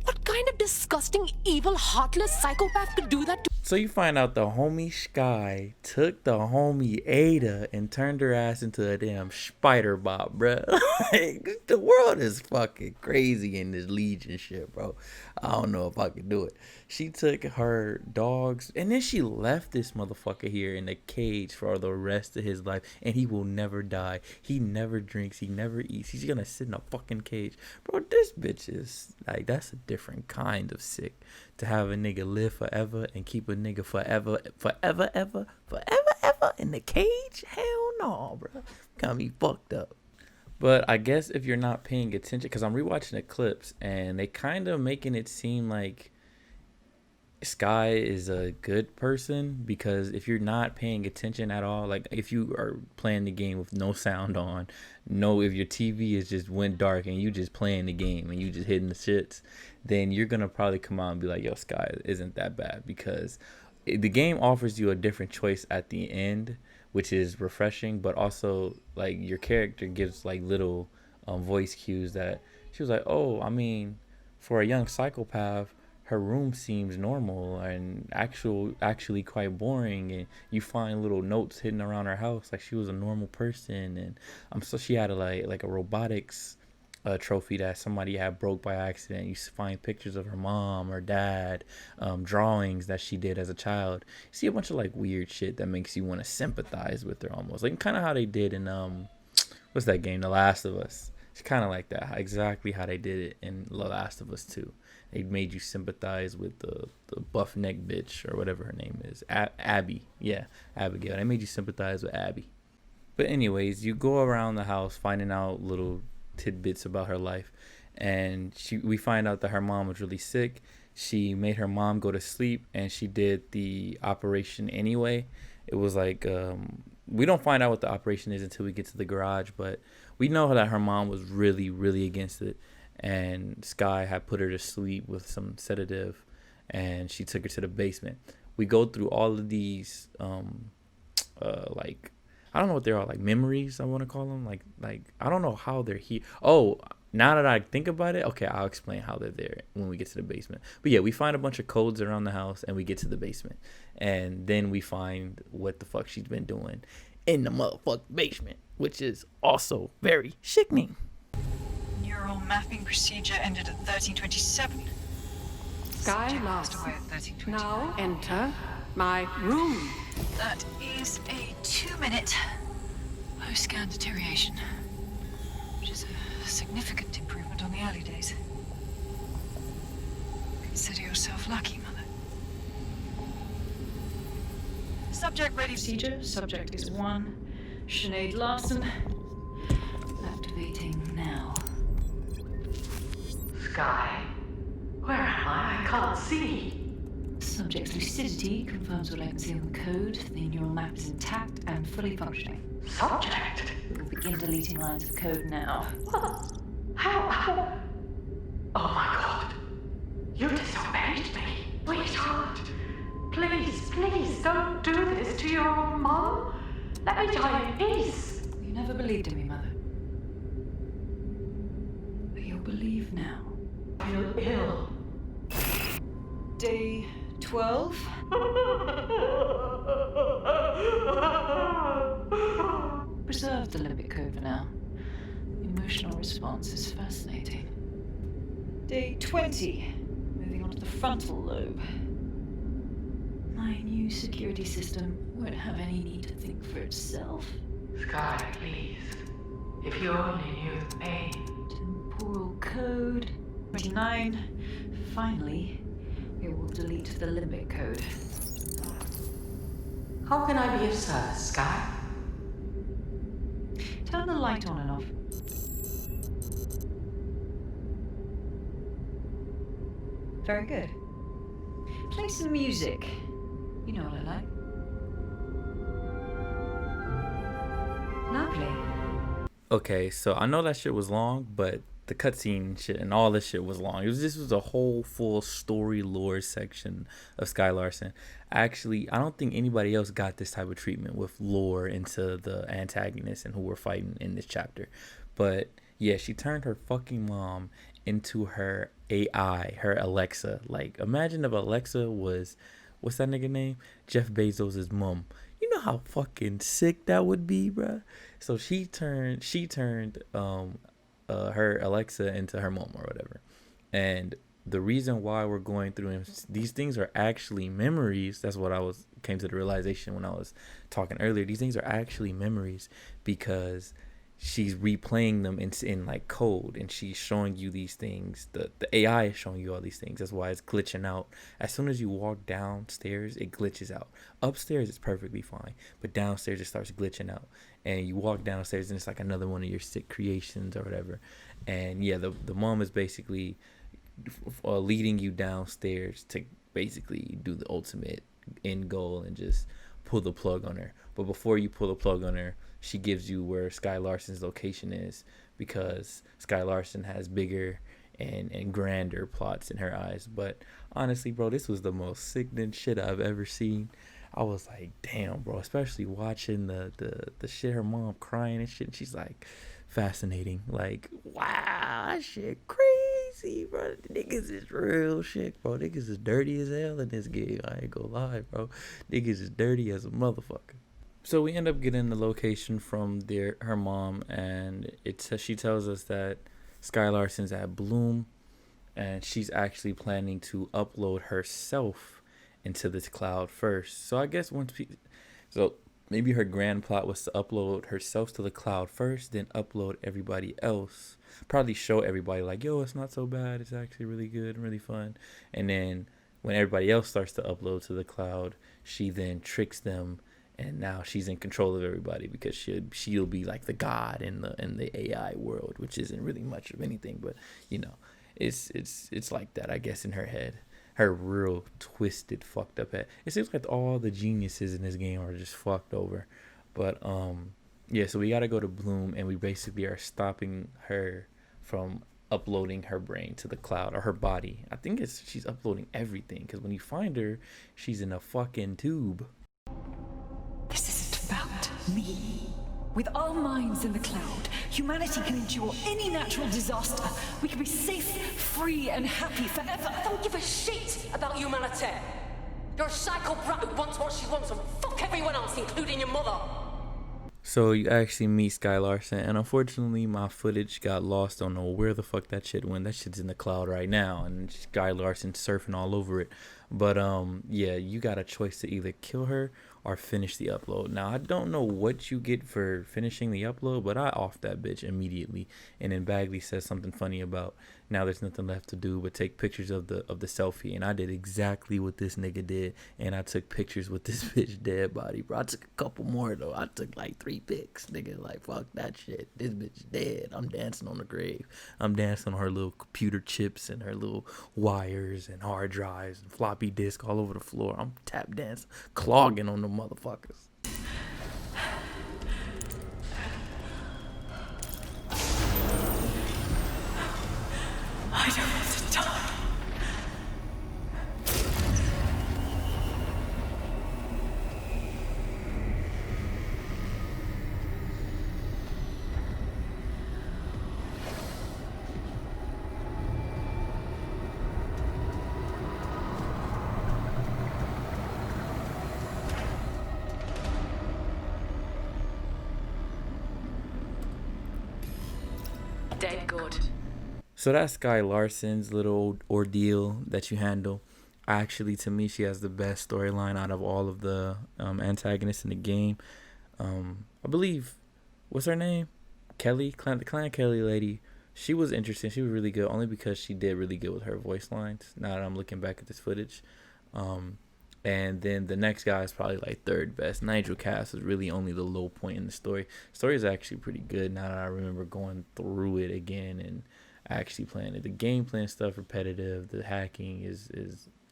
What kind of disgusting, evil, heartless psychopath could do that to... So you find out the homie Sky took the homie Ada and turned her ass into a damn spider bot, bruh. Like, the world is fucking crazy in this Legion shit, bro. I don't know if I can do it. She took her dogs and then she left this motherfucker here in a cage for the rest of his life, and he will never die. He never drinks. He never eats. He's gonna sit in a fucking cage. Bro, this bitch is like, that's a different kind of sick. To have a nigga live forever and keep a nigga forever in the cage? Hell no, bro. Got me fucked up. But I guess if you're not paying attention, because I'm rewatching the clips and they kind of making it seem like Sky is a good person, because if you're not paying attention at all, like if you are playing the game with no sound on, if your TV is just went dark and you just playing the game and you just hitting the shits, then you're gonna probably come out and be like, yo, Sky isn't that bad, because the game offers you a different choice at the end, which is refreshing, but also like your character gives like little voice cues that she was like, oh, I mean, for a young psychopath, her room seems normal and actually quite boring, and you find little notes hidden around her house like she was a normal person. And so she had like a robotics trophy that somebody had broke by accident. You find pictures of her mom or dad, drawings that she did as a child. You see a bunch of like weird shit that makes you want to sympathize with her, almost like kind of how they did in what's that game, The Last of Us. It's kind of like that, exactly how they did it in The Last of Us 2. They made you sympathize with the buff neck bitch or whatever her name is, Abby. Yeah, Abigail. They made you sympathize with Abby. But anyways, you go around the house finding out little tidbits about her life, and we find out that her mom was really sick. She made her mom go to sleep, and she did the operation anyway. It was like we don't find out what the operation is until we get to the garage, but we know that her mom was really, really against it. And Sky had put her to sleep with some sedative, and she took her to the basement. We go through all of these, like, I don't know what they're all, like memories, I want to call them. Like I don't know how they're here. Oh, now that I think about it, okay, I'll explain how they're there when we get to the basement. But yeah, we find a bunch of codes around the house, and we get to the basement, and then we find what the fuck she's been doing in the motherfucking basement, which is also very sickening. Neural mapping procedure ended at 1327. Sky Larson. Now enter my room. That is a 2-minute post-scan deterioration, which is a significant improvement on the early days. Consider yourself lucky, Mother. Subject ready. Procedure. Subject is 1. Sinead Larson. Activating now. Sky, where am I? I can't see. Subject's lucidity confirms your legacy on the code. The neural map is intact and fully functioning. Subject? We'll begin deleting lines of code now. What? How? Oh my god. You disobeyed me, sweetheart. Please, don't do this to your own mom. Let me die in peace. You never believed in me, Mother. But you'll believe now. I feel ill. Day 12. Preserve the limbic code for now. Emotional response is fascinating. Day 20. Moving on to the frontal lobe. My new security system won't have any need to think for itself. Sky, please. If you only knew the pain. Temporal code. 29. Finally, we will delete the limbic code. How can I be of service, Sky? Turn the light on and off. Very good. Play some music. You know what I like. Lovely. Okay, so I know that shit was long, but the cutscene shit and all this shit was long. This was a whole full story lore section of Sky Larson. Actually, I don't think anybody else got this type of treatment with lore into the antagonists and who were fighting in this chapter. But yeah, she turned her fucking mom into her AI, her Alexa. Like, imagine if Alexa was, what's that nigga name? Jeff Bezos' mom. You know how fucking sick that would be, bruh. So she turned her Alexa into her mom or whatever. And the reason why we're going through these things are actually memories. That's what came to the realization when I was talking earlier. These things are actually memories because she's replaying them in like code, and she's showing you these things. The AI is showing you all these things. That's why it's glitching out. As soon as you walk downstairs, it glitches out. Upstairs it's perfectly fine, but downstairs it starts glitching out. And you walk downstairs and it's like another one of your sick creations or whatever. And yeah, the mom is basically leading you downstairs to basically do the ultimate end goal and just pull the plug on her. But before you pull the plug on her, she gives you where Sky Larson's location is, because Sky Larson has bigger and grander plots in her eyes. But honestly, bro, this was the most sickening shit I've ever seen. I was like, damn, bro, especially watching the shit, her mom crying and shit, and she's like, fascinating. Like, wow, that shit crazy, bro. The niggas is real shit, bro. Niggas is dirty as hell in this game. I ain't gonna lie, bro. Niggas is dirty as a motherfucker. So we end up getting the location from her mom, and she tells us that Sky Larson's at Bloom, and she's actually planning to upload herself into this cloud first. So I guess so maybe her grand plot was to upload herself to the cloud first, then upload everybody else. Probably show everybody like, yo, it's not so bad. It's actually really good and really fun. And then when everybody else starts to upload to the cloud, she then tricks them. And now she's in control of everybody because she'll be like the god in the AI world, which isn't really much of anything, but you know, it's like that, I guess, in her head. Her real twisted, fucked up head. It seems like all the geniuses in this game are just fucked over. But yeah, so we gotta go to Bloom, and we basically are stopping her from uploading her brain to the cloud, or her body. I think she's uploading everything, because when you find her, she's in a fucking tube. This isn't about me. With our minds in the cloud, humanity can endure any natural disaster. We can be safe, free, and happy forever. I don't give a shit about humanity. You're a psycho brat who wants what she wants and fuck everyone else, including your mother. So you actually meet Sky Larson, and unfortunately my footage got lost. I don't know where the fuck that shit went. That shit's in the cloud right now, and Sky Larson surfing all over it. But yeah, you got a choice to either kill her or finish the upload. Now I don't know what you get for finishing the upload, but I offed that bitch immediately. And then Bagley says something funny about, now there's nothing left to do but take pictures of the selfie. And I did exactly what this nigga did, and I took pictures with this bitch dead body, bro. I took a couple more though. I took like 3 pics, nigga. Like, fuck that shit. This bitch dead. I'm dancing on the grave. I'm dancing on her little computer chips and her little wires and hard drives and floppy disk all over the floor. I'm tap dancing, clogging on the motherfuckers. I don't want to die. Dead good. So that's Sky Larson's little ordeal that you handle. Actually, to me, she has the best storyline out of all of the antagonists in the game. I believe, what's her name? Kelly, the Clan Kelly lady. She was interesting. She was really good, only because she did really good with her voice lines. Now that I'm looking back at this footage. And then the next guy is probably like third best. Nigel Cass is really only the low point in the story. The story is actually pretty good now that I remember going through it again and actually playing it. The gameplay and stuff repetitive. The hacking is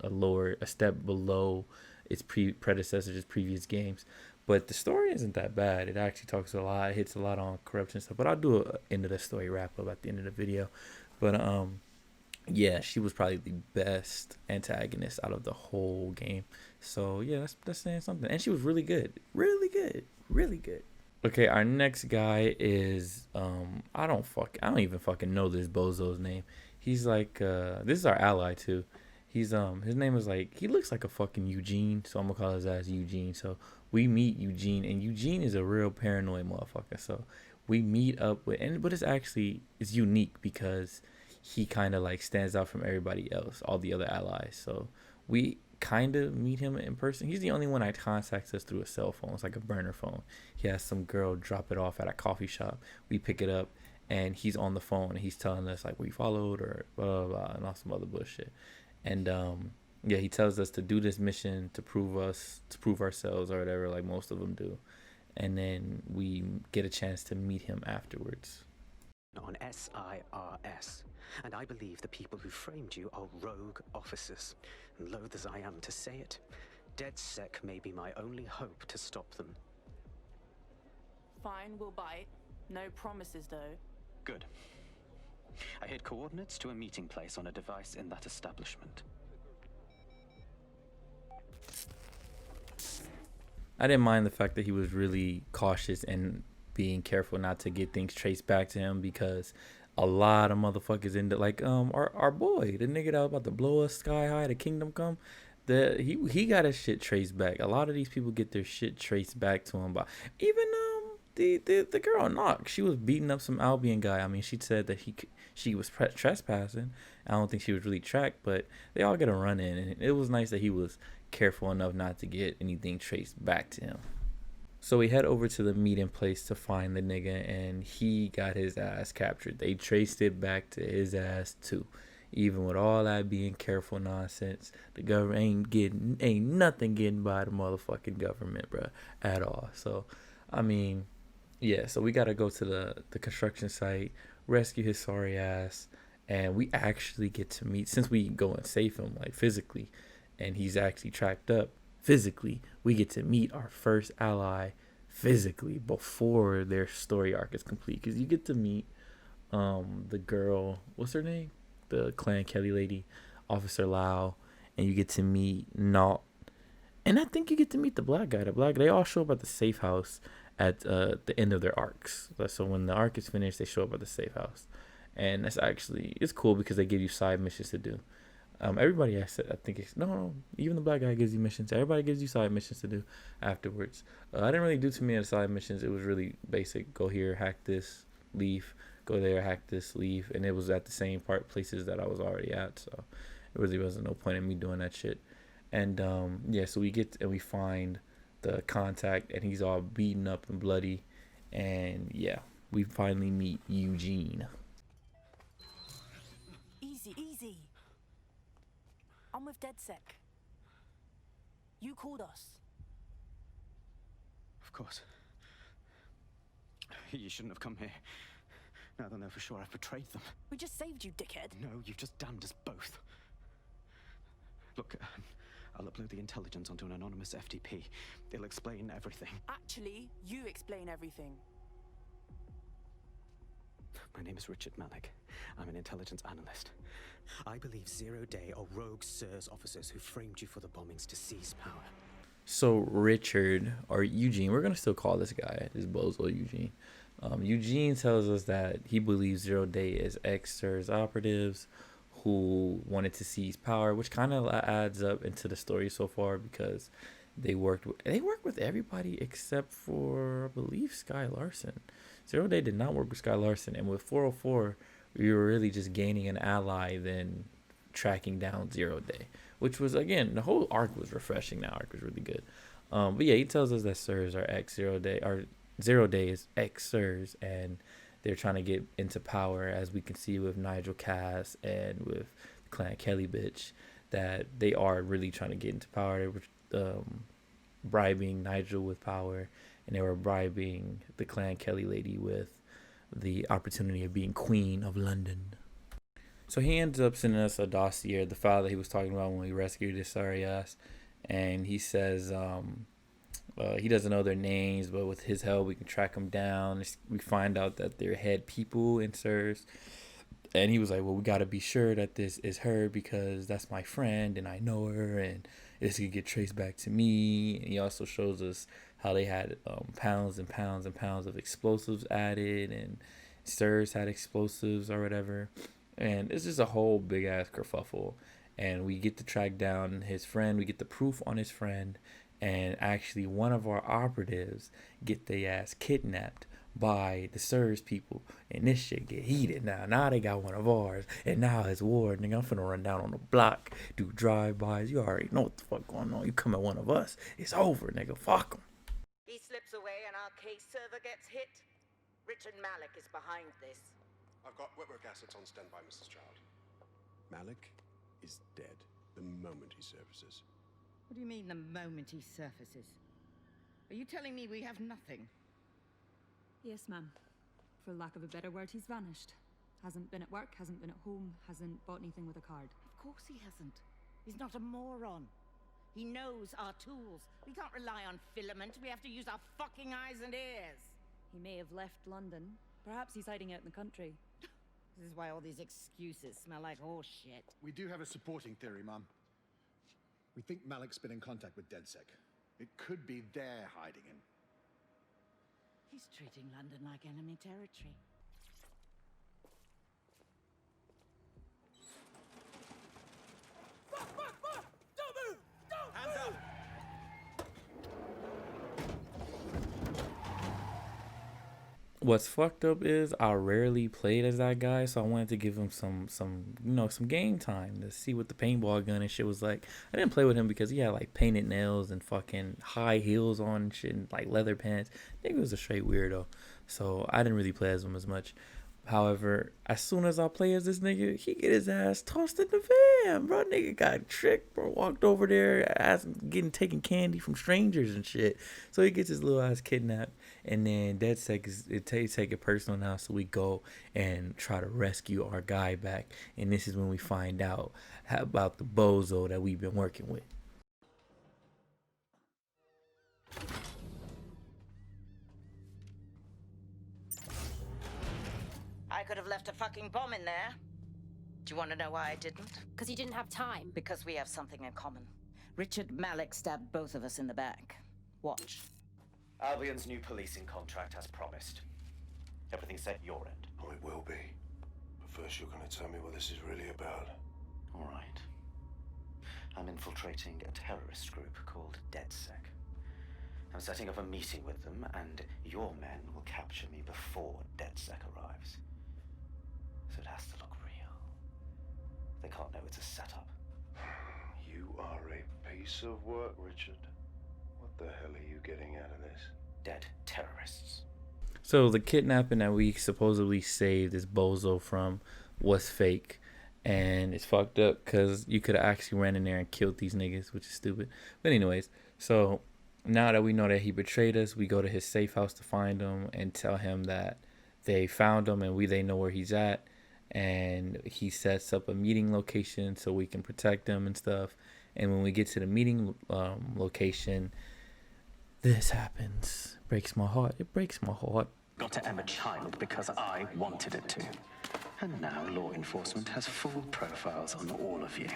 a step below its predecessors, its previous games. But the story isn't that bad. It actually talks a lot, hits a lot on corruption stuff. But I'll do a end of the story wrap up at the end of the video. But yeah, she was probably the best antagonist out of the whole game. So yeah, that's saying something. And she was really good, really good, really good. Okay, our next guy is I don't even fucking know this bozo's name. He's like this is our ally too. He's his name is like, he looks like a fucking Eugene, so I'm gonna call his ass Eugene. So we meet Eugene, and Eugene is a real paranoid motherfucker. So we meet up with, but it's unique because he kind of like stands out from everybody else, all the other allies. So we kind of meet him in person. He's the only one that contacts us through a cell phone. It's like a burner phone. He has some girl drop it off at a coffee shop. We pick it up, and he's on the phone, and he's telling us like we followed or blah blah blah and all some other bullshit. And yeah, he tells us to do this mission to prove ourselves or whatever, like most of them do. And then we get a chance to meet him afterwards. On SIRS, and I believe the people who framed you are rogue officers. And loath as I am to say it, DedSec may be my only hope to stop them. Fine, we'll bite. No promises, though. Good. I hid coordinates to a meeting place on a device in that establishment. I didn't mind the fact that he was really cautious and being careful not to get things traced back to him, because a lot of motherfuckers ended like our boy, the nigga that was about to blow us sky high to Kingdom Come, he got his shit traced back. A lot of these people get their shit traced back to him. But even the girl Knock, she was beating up some Albion guy. I mean, she said that she was trespassing. I don't think she was really tracked, but they all get a run in, and it was nice that he was careful enough not to get anything traced back to him. So we head over to the meeting place to find the nigga, and he got his ass captured. They traced it back to his ass too. Even with all that being careful nonsense, the government ain't nothing getting by the motherfucking government, bruh, at all. So, I mean, yeah, so we gotta go to the construction site, rescue his sorry ass, and we actually get to meet, since we go and save him, like, physically, and he's actually tracked up physically, we get to meet our first ally physically before their story arc is complete. Because you get to meet the girl, what's her name? The Clan Kelly lady, Officer Lau, and you get to meet Naut. And I think you get to meet the black guy. They all show up at the safe house at the end of their arcs. So when the arc is finished, they show up at the safe house. And it's cool because they give you side missions to do. Everybody, I think it's no, even the black guy gives you missions. Everybody gives you side missions to do afterwards. I didn't really do too many of the side missions. It was really basic. Go here, hack this, leave. Go there, hack this, leave. And it was at the same places that I was already at. So it really wasn't no point in me doing that shit. And yeah, so we find the contact, and he's all beaten up and bloody. And yeah, we finally meet Eugene. Easy. I'm with DedSec. You called us. Of course. You shouldn't have come here. Now they'll know for sure I've betrayed them. We just saved you, dickhead. No, you've just damned us both. Look, I'll upload the intelligence onto an anonymous FTP. It'll explain everything. Actually, you explain everything. My name is Richard Malik. I'm an intelligence analyst. I believe 0 Day are rogue SIRS officers who framed you for the bombings to seize power. So Richard, or Eugene, we're going to still call this guy, this bozo Eugene. Eugene tells us that he believes 0 Day is ex-SIRS operatives who wanted to seize power, which kind of adds up into the story so far, because they worked with everybody except for, I believe, Sky Larson. 0 Day did not work with Sky Larson, and with 404, we were really just gaining an ally than tracking down 0 Day, which was, again, the whole arc was refreshing. That arc was really good. But yeah, he tells us that SIRS are ex-0 Day, or 0 Day is ex-SIRS, and they're trying to get into power, as we can see with Nigel Cass and with Clan Kelly bitch, that they are really trying to get into power. They were bribing Nigel with power, and they were bribing the Clan Kelly lady with the opportunity of being Queen of London. So he ends up sending us a dossier, the file that he was talking about when we rescued his sorry ass, and he says He doesn't know their names, but with his help, we can track them down. We find out that they're head people in SIRS. And he was like, well, we got to be sure that this is her because that's my friend and I know her and this could get traced back to me. And he also shows us how they had pounds and pounds and pounds of explosives added, and SIRS had explosives or whatever. And it's just a whole big ass kerfuffle. And we get to track down his friend. We get the proof on his friend. And actually one of our operatives get their ass kidnapped by the SIRS people, and this shit get heated now they got one of ours, and now it's war. Nigga, I'm finna run down on the block, do drive-bys. You already know what the fuck going on. You come at one of us, it's over, nigga. Fuck him. He slips away and our case server gets hit. Richard Malik is behind this. I've got wetwork assets on standby, Mrs. Child. Malik is dead the moment he surfaces. What do you mean the moment he surfaces? Are you telling me we have nothing? Yes, ma'am. For lack of a better word, he's vanished. Hasn't been at work, hasn't been at home, hasn't bought anything with a card. Of course he hasn't. He's not a moron. He knows our tools. We can't rely on filament. We have to use our fucking eyes and ears. He may have left London. Perhaps he's hiding out in the country. This is why all these excuses smell like horse shit. We do have a supporting theory, Mum. We think Malik's been in contact with DedSec. It could be they're hiding him. He's treating London like enemy territory. Don't move! Don't! Hands up! What's fucked up is I rarely played as that guy, so I wanted to give him some game time to see what the paintball gun and shit was like. I didn't play with him because he had like painted nails and fucking high heels on and shit and like leather pants. I think he was a straight weirdo, so I didn't really play as him as much. However, as soon as I play as this nigga, he get his ass tossed in the van, bro. Nigga got tricked, bro. Walked over there, taking candy from strangers and shit. So he gets his little ass kidnapped, and then DedSec take it personal now. So we go and try to rescue our guy back, and this is when we find out about the bozo that we've been working with. I could have left a fucking bomb in there. Do you want to know why I didn't? Because you didn't have time. Because we have something in common. Richard Malik stabbed both of us in the back. Watch. Albion's new policing contract as promised. Everything set your end. Oh, it will be. But first you're going to tell me what this is really about. All right. I'm infiltrating a terrorist group called DedSec. I'm setting up a meeting with them, and your men will capture me before DedSec arrives. So it has to look real. They can't know it's a setup. You are a piece of work, Richard. What the hell are you getting out of this? Dead terrorists. So the kidnapping that we supposedly saved this bozo from was fake. And it's fucked up because you could have actually ran in there and killed these niggas, which is stupid. But anyways, so now that we know that he betrayed us, we go to his safe house to find him and tell him that they found him and they know where he's at. And he sets up a meeting location so we can protect him and stuff. And when we get to the meeting location, this happens. Breaks my heart. It breaks my heart. Got to Emma Child because I wanted it to. And now law enforcement has full profiles on all of you.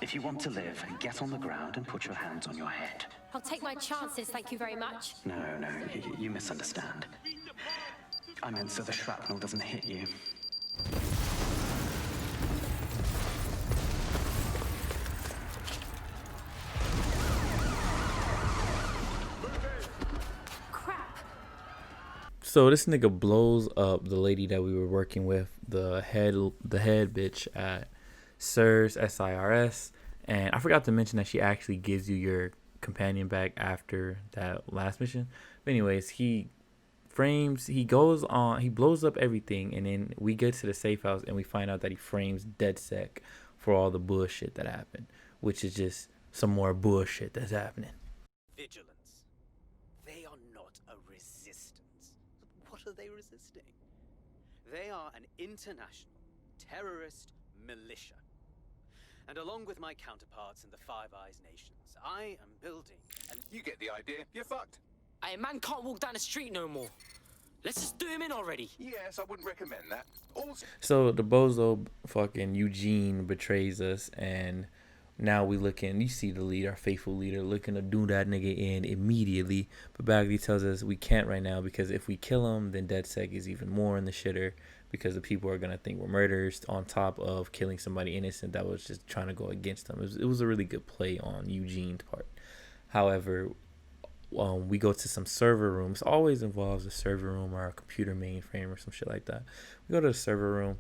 If you want to live, get on the ground and put your hands on your head. I'll take my chances, thank you very much. No, you misunderstand. I meant so the shrapnel doesn't hit you. So this nigga blows up the lady that we were working with, the head bitch at SIRS, S-I-R-S. And I forgot to mention that she actually gives you your companion back after that last mission. But anyways, he blows up everything, and then we get to the safe house and we find out that he frames DedSec for all the bullshit that happened, which is just some more bullshit that's happening. Vigilance. They are not a resistance. What are they resisting? They are an international terrorist militia. And along with my counterparts in the Five Eyes nations, I am building and You get the idea. You're fucked. Hey, man can't walk down the street no more. Let's just do him in already. Yes, I wouldn't recommend that. Also, So the bozo fucking Eugene betrays us, and now we looking. You see the leader, our faithful leader, looking to do that nigga in immediately. But Bagley tells us we can't right now because if we kill him, then DedSec is even more in the shitter because the people are gonna think we're murderers. On top of killing somebody innocent that was just trying to go against them. It was a really good play on Eugene's part. However, we go to some server rooms. Always involves a server room or a computer mainframe or some shit like that. We go to the server room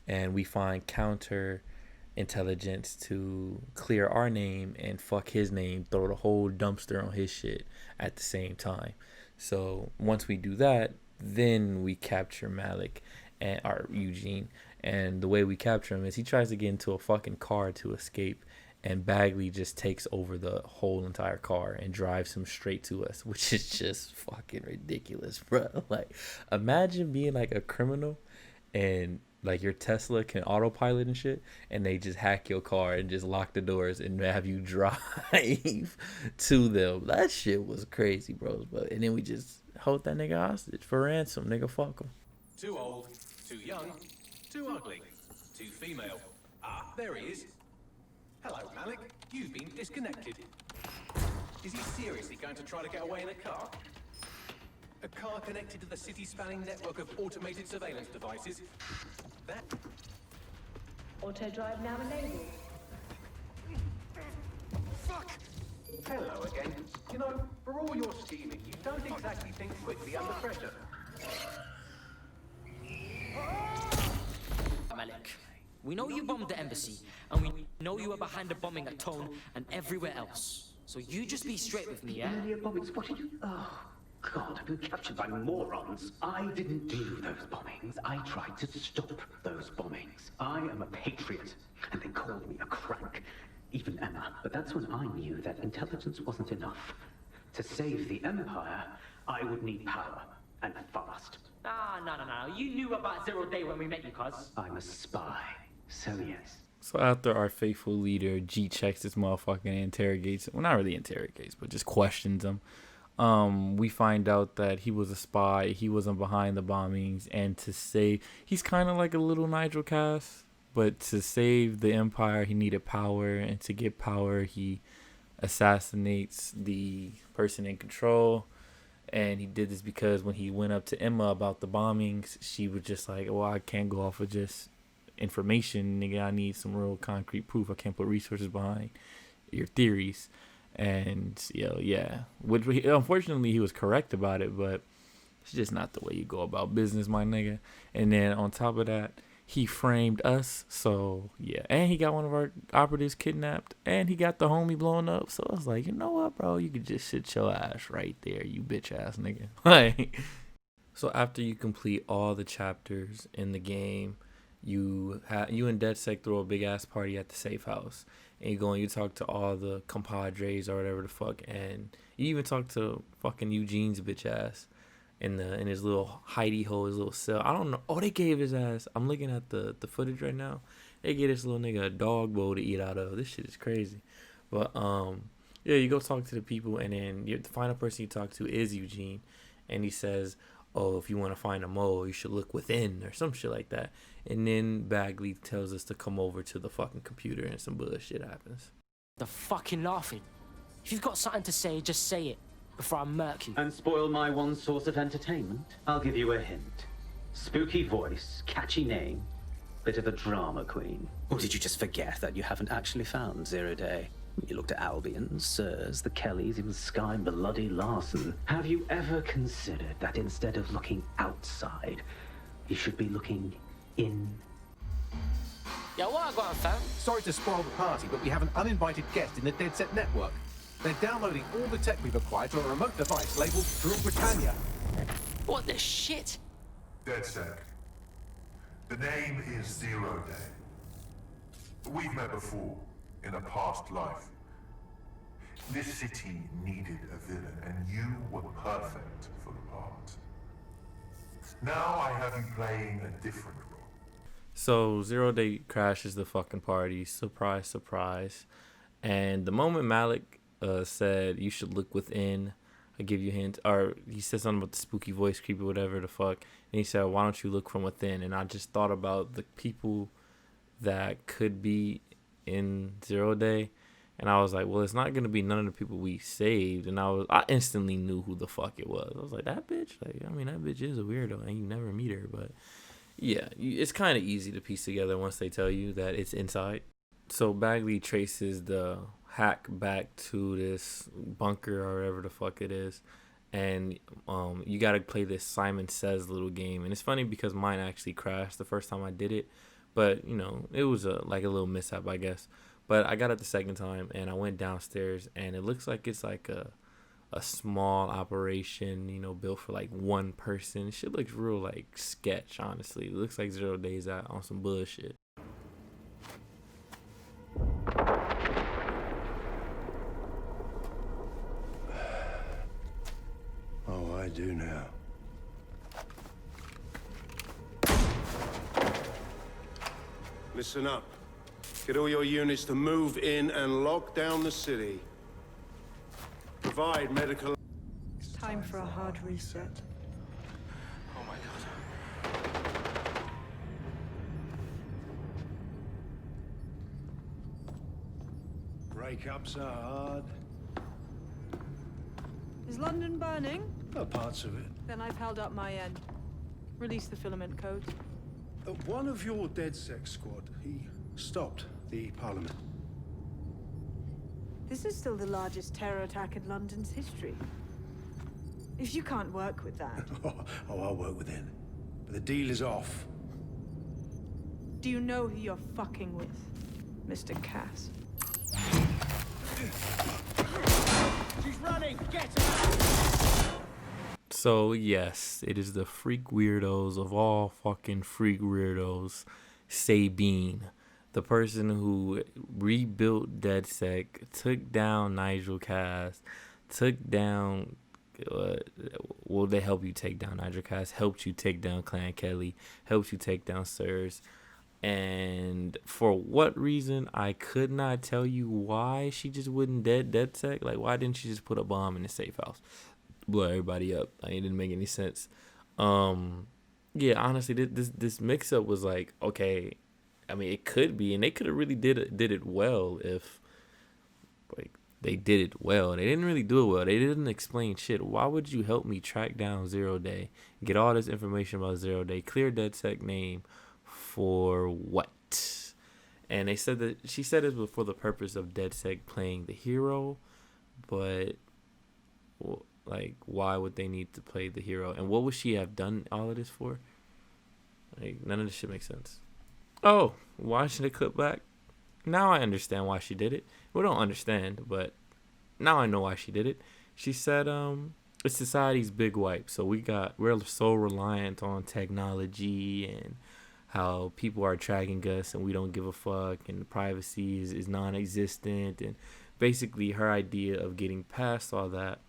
and we find counter intelligence to clear our name and fuck his name, throw the whole dumpster on his shit at the same time. So once we do that, then we capture Malik and our Eugene. And the way we capture him is he tries to get into a fucking car to escape, and Bagley just takes over the whole entire car and drives him straight to us, which is just fucking ridiculous, bro. Like, imagine being like a criminal and like your Tesla can autopilot and shit, and they just hack your car and just lock the doors and have you drive to them. That shit was crazy, bros. But and then we just hold that nigga hostage for ransom. Nigga, fuck him. Too old, too young, too ugly, too female. Ah, there he is. Hello, Malik. You've been disconnected. Is he seriously going to try to get away in a car? A car connected to the city-spanning network of automated surveillance devices? That... Auto drive now enabled. Fuck! Hello again. You know, for all your scheming, you don't exactly think quickly under pressure. Malik, we know you bombed the embassy, and we know you were behind the bombing at Tone and everywhere else. So you just be straight with me, yeah? earlier bombings. What did you? Oh, God, I've been captured by morons. I didn't do those bombings. I tried to stop those bombings. I am a patriot, and they called me a crank. Even Emma. But that's when I knew that intelligence wasn't enough. To save the Empire, I would need power, and fast. Ah, no. You knew about Zero Day when we met you, cuz. I'm a spy, so yes. So after our faithful leader G checks this motherfucker and interrogates, well, not really interrogates, but just questions him, we find out that he was a spy. He wasn't behind the bombings, and to save, he's kind of like a little Nigel Cass, but to save the Empire, he needed power, and to get power, he assassinates the person in control. And he did this because when he went up to Emma about the bombings, she was just like, well, I can't go off of just information, nigga. I need some real concrete proof. I can't put resources behind your theories. And, yeah. Which, unfortunately, he was correct about it, but it's just not the way you go about business, my nigga. And then on top of that, he framed us, so yeah. And he got one of our operatives kidnapped, and he got the homie blown up. So I was like, you know what, bro? You could just sit your ass right there, you bitch ass nigga. Like, so after you complete all the chapters in the game, you and DedSec throw a big ass party at the safe house, and you go and you talk to all the compadres or whatever the fuck, and you even talk to fucking Eugene's bitch ass. In his little hidey hole, his little cell. I don't know. Oh, they gave his ass. I'm looking at the footage right now. They gave this little nigga a dog bowl to eat out of. This shit is crazy. But yeah, you go talk to the people, and then the final person you talk to is Eugene, and he says, "Oh, if you want to find a mole, you should look within," or some shit like that. And then Bagley tells us to come over to the fucking computer, and some bullshit happens. The fucking laughing. If you've got something to say, just say it. Before I murk you. And spoil my one source of entertainment? I'll give you a hint. Spooky voice, catchy name, bit of a drama queen. Or did you just forget that you haven't actually found Zero Day? You looked at Albion, Sirs, the Kellys, even Sky Bloody Larson. Have you ever considered that instead of looking outside, you should be looking in? Yeah, what I got, fam? Sorry to spoil the party, but we have an uninvited guest in the DedSec network. They're downloading all the tech we've acquired to a remote device labeled Drill Britannia. What the shit? DedSec. The name is Zero Day. We've met before, in a past life. This city needed a villain, and you were perfect for the part. Now I have you playing a different role. So Zero Day crashes the fucking party. Surprise, surprise. And the moment Malik said you should look within, I give you a hint, or he said something about the spooky voice, creepy, whatever the fuck. And he said, why don't you look from within? And I just thought about the people that could be in Zero Day. And I was like, well, it's not going to be none of the people we saved. And I instantly knew who the fuck it was. I was like, that bitch? Like, I mean, that bitch is a weirdo and you never meet her. But yeah, it's kind of easy to piece together once they tell you that it's inside. So Bagley traces the hack back to this bunker or whatever the fuck it is. And you got to play this Simon Says little game. And it's funny because mine actually crashed the first time I did it. But, you know, it was like a little mishap, I guess. But I got it the second time, and I went downstairs, and it looks like it's like a small operation, you know, built for like one person. Shit looks real like sketch, honestly. It looks like 0 Days out on some bullshit. Oh, I do now. Listen up. Get all your units to move in and lock down the city. Provide medical... It's time for a hard reset. Oh my god. Breakups are hard. Is London burning? Oh, parts of it. Then I've held up my end. Release the filament code. One of your DedSec squad, he stopped the Parliament. This is still the largest terror attack in London's history. If you can't work with that... Oh, I'll work with it. But the deal is off. Do you know who you're fucking with, Mr. Cass? She's running! Get her! So, yes, it is the freak weirdos of all fucking freak weirdos, Sabine. The person who rebuilt DedSec, took down Nigel Cass, took down... well, they help you take down Nigel Cass, helped you take down Clan Kelly, helped you take down Sirs. And for what reason, I could not tell you why she just wouldn't DedSec. Like, why didn't she just put a bomb in the safe house? Blow everybody up. Like, it didn't make any sense. Yeah, honestly, this mix-up was like, okay... I mean, it could be, and they could have really did it well if, like, they did it well. They didn't really do it well. They didn't explain shit. Why would you help me track down 0 Day, get all this information about 0 Day, clear DedSec name for what? And they said that she said it was for the purpose of DedSec playing the hero, but well, like, why would they need to play the hero? And what would she have done all of this for? Like, none of this shit makes sense. Oh, watching the clip back, now I understand why she did it. We don't understand, but now I know why she did it. She said, it's society's big wipe. So we're so reliant on technology and how people are tracking us and we don't give a fuck, and privacy is non-existent. And basically her idea of getting past all that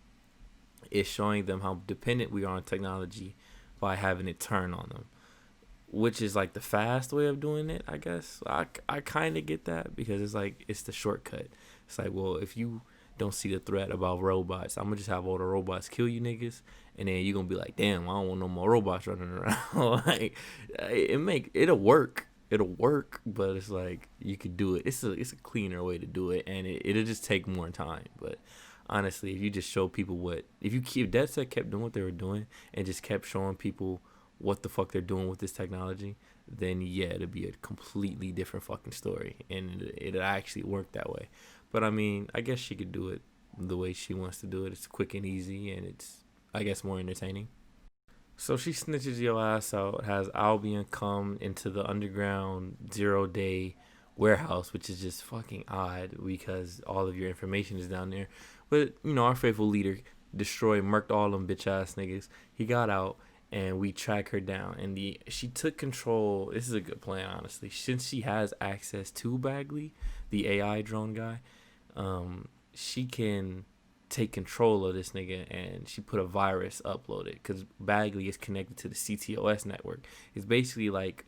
is showing them how dependent we are on technology by having it turn on them. Which is like the fast way of doing it, I guess. I kind of get that because it's like, it's the shortcut. It's like, well, if you don't see the threat about robots, I'm going to just have all the robots kill you niggas. And then you're going to be like, damn, I don't want no more robots running around. Like, it'll work. It'll work, but it's like, you could do it. It's a cleaner way to do it, and it'll just take more time. But honestly, if you just show people if DedSec kept doing what they were doing and just kept showing people what the fuck they're doing with this technology, then yeah, it'd be a completely different fucking story, and it'd actually work that way. But I mean, I guess she could do it the way she wants to do it. It's quick and easy, and it's, I guess, more entertaining. So she snitches your ass out, has Albion come into the underground 0 Day warehouse, which is just fucking odd because all of your information is down there. But, you know, our faithful leader murked all them bitch ass niggas. He got out, and we track her down, and she took control. This is a good plan, honestly. Since she has access to Bagley, the AI drone guy, she can take control of this nigga, and she put a virus uploaded because Bagley is connected to the CTOS network. It's basically like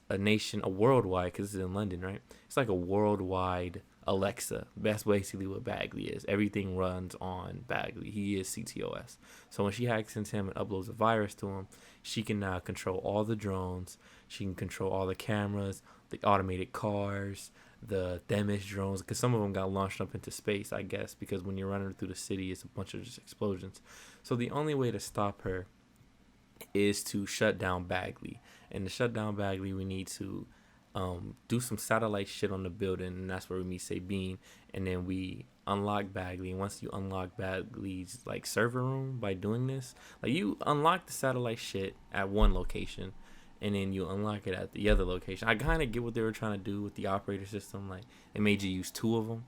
a nation, a worldwide, because it's in London, right? It's like a worldwide Alexa. That's basically what Bagley is. Everything runs on Bagley. He is CTOS. So when she hacks into him and uploads a virus to him, she can now control all the drones. She can control all the cameras, the automated cars, the Themis drones, because some of them got launched up into space, I guess, because when you're running through the city, it's a bunch of just explosions. So the only way to stop her is to shut down Bagley. And to shut down Bagley, we need to do some satellite shit on the building, and that's where we meet Sabine, and then we unlock Bagley. And once you unlock Bagley's like server room by doing this, like you unlock the satellite shit at one location, and then you unlock it at the other location. I kind of get what they were trying to do with the operator system. Like, they made you use 2 of them,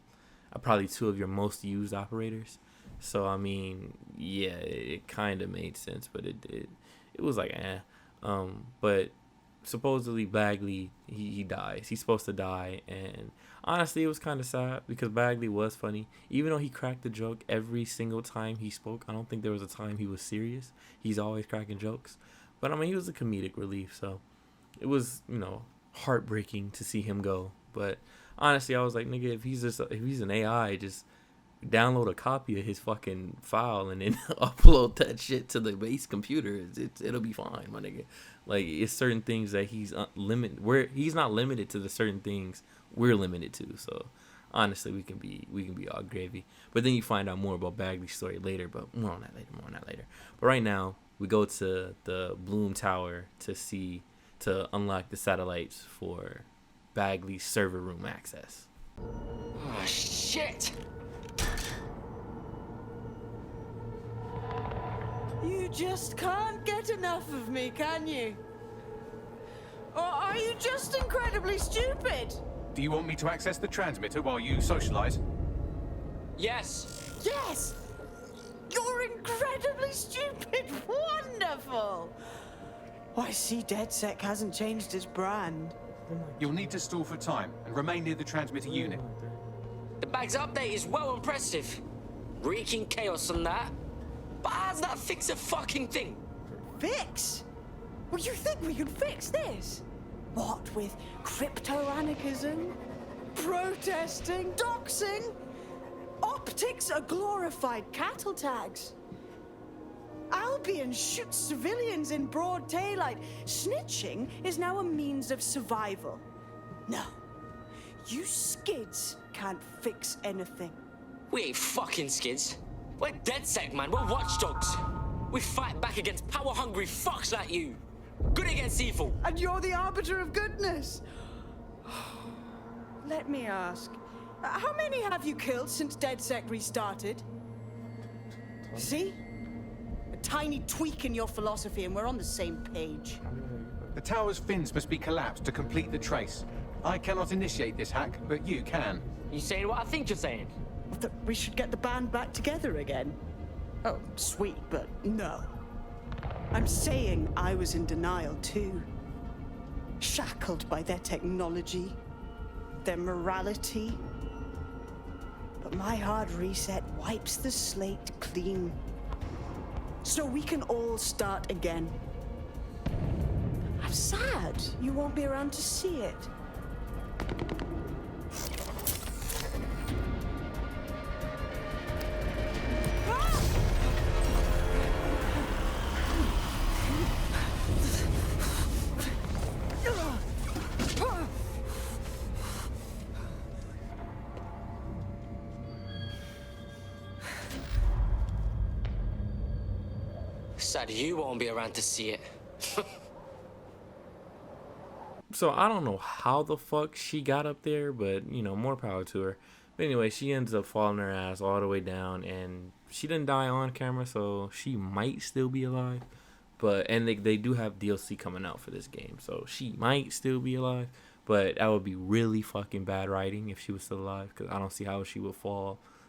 probably 2 of your most used operators. So I mean, yeah, it kind of made sense, but it was like but supposedly Bagley, he dies. He's supposed to die, and honestly, it was kind of sad because Bagley was funny. Even though he cracked the joke every single time he spoke, I don't think there was a time he was serious. He's always cracking jokes. But I mean, he was a comedic relief, so it was, heartbreaking to see him go. But honestly, I was like, nigga, if he's an AI, just download a copy of his fucking file and then upload that shit to the base computer. It'll be fine, my nigga. Like, it's certain things that he's limited, where he's not limited to the certain things we're limited to. So honestly, we can be all gravy. But then you find out more about Bagley's story later. But more on that later. But right now, we go to the Bloom Tower to unlock the satellites for Bagley's server room access. Oh, shit! You just can't get enough of me, can you? Or are you just incredibly stupid? Do you want me to access the transmitter while you socialize? Yes! Yes! You're incredibly stupid! Wonderful! I see DedSec hasn't changed his brand. You'll need to stall for time and remain near the transmitter unit. The bag's update is well impressive. Wreaking chaos on that. But how's that fix a fucking thing? Fix? Well, you think we can fix this? What with crypto-anarchism, protesting, doxing? Optics are glorified cattle tags. Albion shoots civilians in broad daylight. Snitching is now a means of survival. No, you skids can't fix anything. We ain't fucking skids. We're DedSec, man. We're watchdogs. We fight back against power-hungry fucks like you. Good against evil. And you're the arbiter of goodness. Let me ask, how many have you killed since DedSec restarted? See? A tiny tweak in your philosophy and we're on the same page. The tower's fins must be collapsed to complete the trace. I cannot initiate this hack, but you can. You saying what I think you're saying? That we should get the band back together again? Oh, sweet, but no. I'm saying I was in denial too. Shackled by their technology, their morality. But my hard reset wipes the slate clean. So we can all start again. I'm sad you won't be around to see it. Sad you won't be around to see it. So I don't know how the fuck she got up there, but more power to her. But anyway, she ends up falling her ass all the way down, and she didn't die on camera, so she might still be alive. And they do have DLC coming out for this game, so she might still be alive. But that would be really fucking bad writing if she was still alive, because I don't see how she would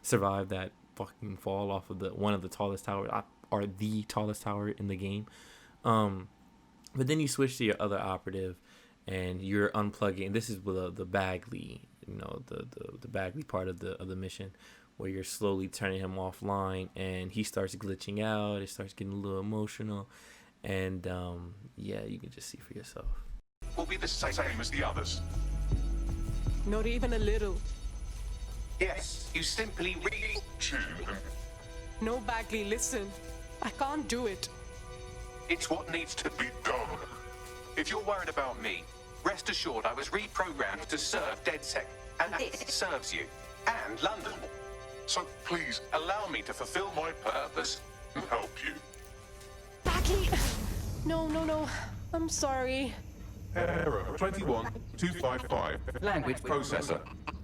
survive that fucking fall off of one of the tallest towers, or the tallest tower in the game. But then you switch to your other operative, and you're unplugging. This is with the Bagley, the Bagley part of the mission, where you're slowly turning him offline, and he starts glitching out. It starts getting a little emotional, and yeah, you can just see for yourself. will be the same as the others. Not even a little. Yes, you simply read. No, Bagley, listen. I can't do it. It's what needs to be done. If you're worried about me, rest assured I was reprogrammed to serve DedSec, and that serves you and London. So please allow me to fulfill my purpose and help you. Bagley! No, no, no. I'm sorry. Error 21255. Language processor.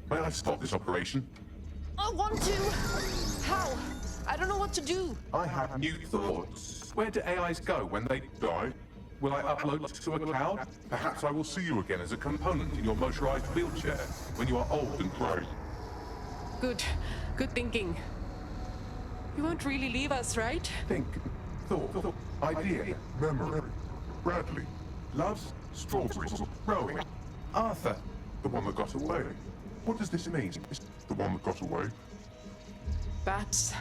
May I stop this operation? I want to. How? I don't know what to do. I have new thoughts. Where do AIs go when they die? Will I upload to a cloud? Perhaps I will see you again as a component in your motorized wheelchair when you are old and grey. Good. Good thinking. You won't really leave us, right? Think, thought, idea, memory. Bradley, loves, strawberries, rowing. Arthur, the one that got away. What does this mean? The one that got away? That's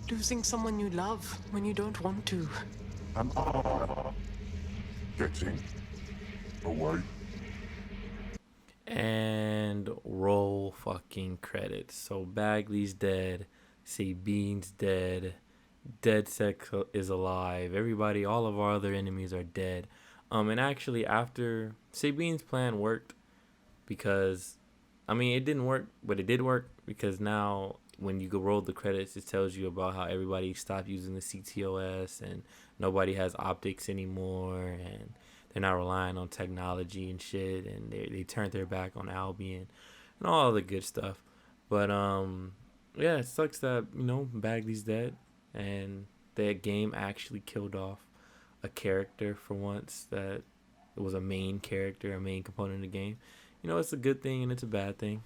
losing someone you love when you don't want to. Am I getting away? And roll fucking credits. So Bagley's dead, Sabine's dead, DedSec is alive, everybody, all of our other enemies are dead. And actually after Sabine's plan worked, because I mean it didn't work, but it did work, because now when you go roll the credits, it tells you about how everybody stopped using the CTOS and nobody has optics anymore, and they're not relying on technology and shit, and they turned their back on Albion and all the good stuff. But yeah, it sucks that, you know, Bagley's dead, and that game actually killed off a character for once that was a main character, a main component of the game. You know, it's a good thing and it's a bad thing.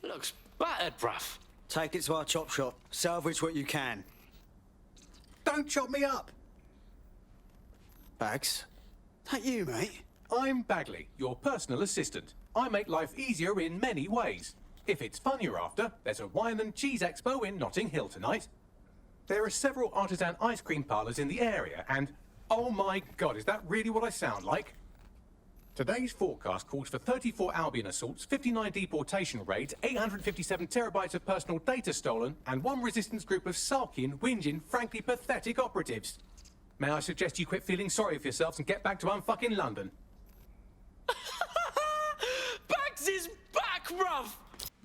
Looks battered, bruv. Take it to our chop shop. Salvage what you can. Don't chop me up! Bags? That you, mate? I'm Bagley, your personal assistant. I make life easier in many ways. If it's fun you're after, there's a wine and cheese expo in Notting Hill tonight. There are several artisan ice cream parlours in the area, and oh my god, is that really what I sound like? Today's forecast calls for 34 Albion assaults, 59 deportation raids, 857 terabytes of personal data stolen, and one resistance group of sulking, whinging, frankly pathetic operatives. May I suggest you quit feeling sorry for yourselves and get back to unfucking London? Bags is back, bruv!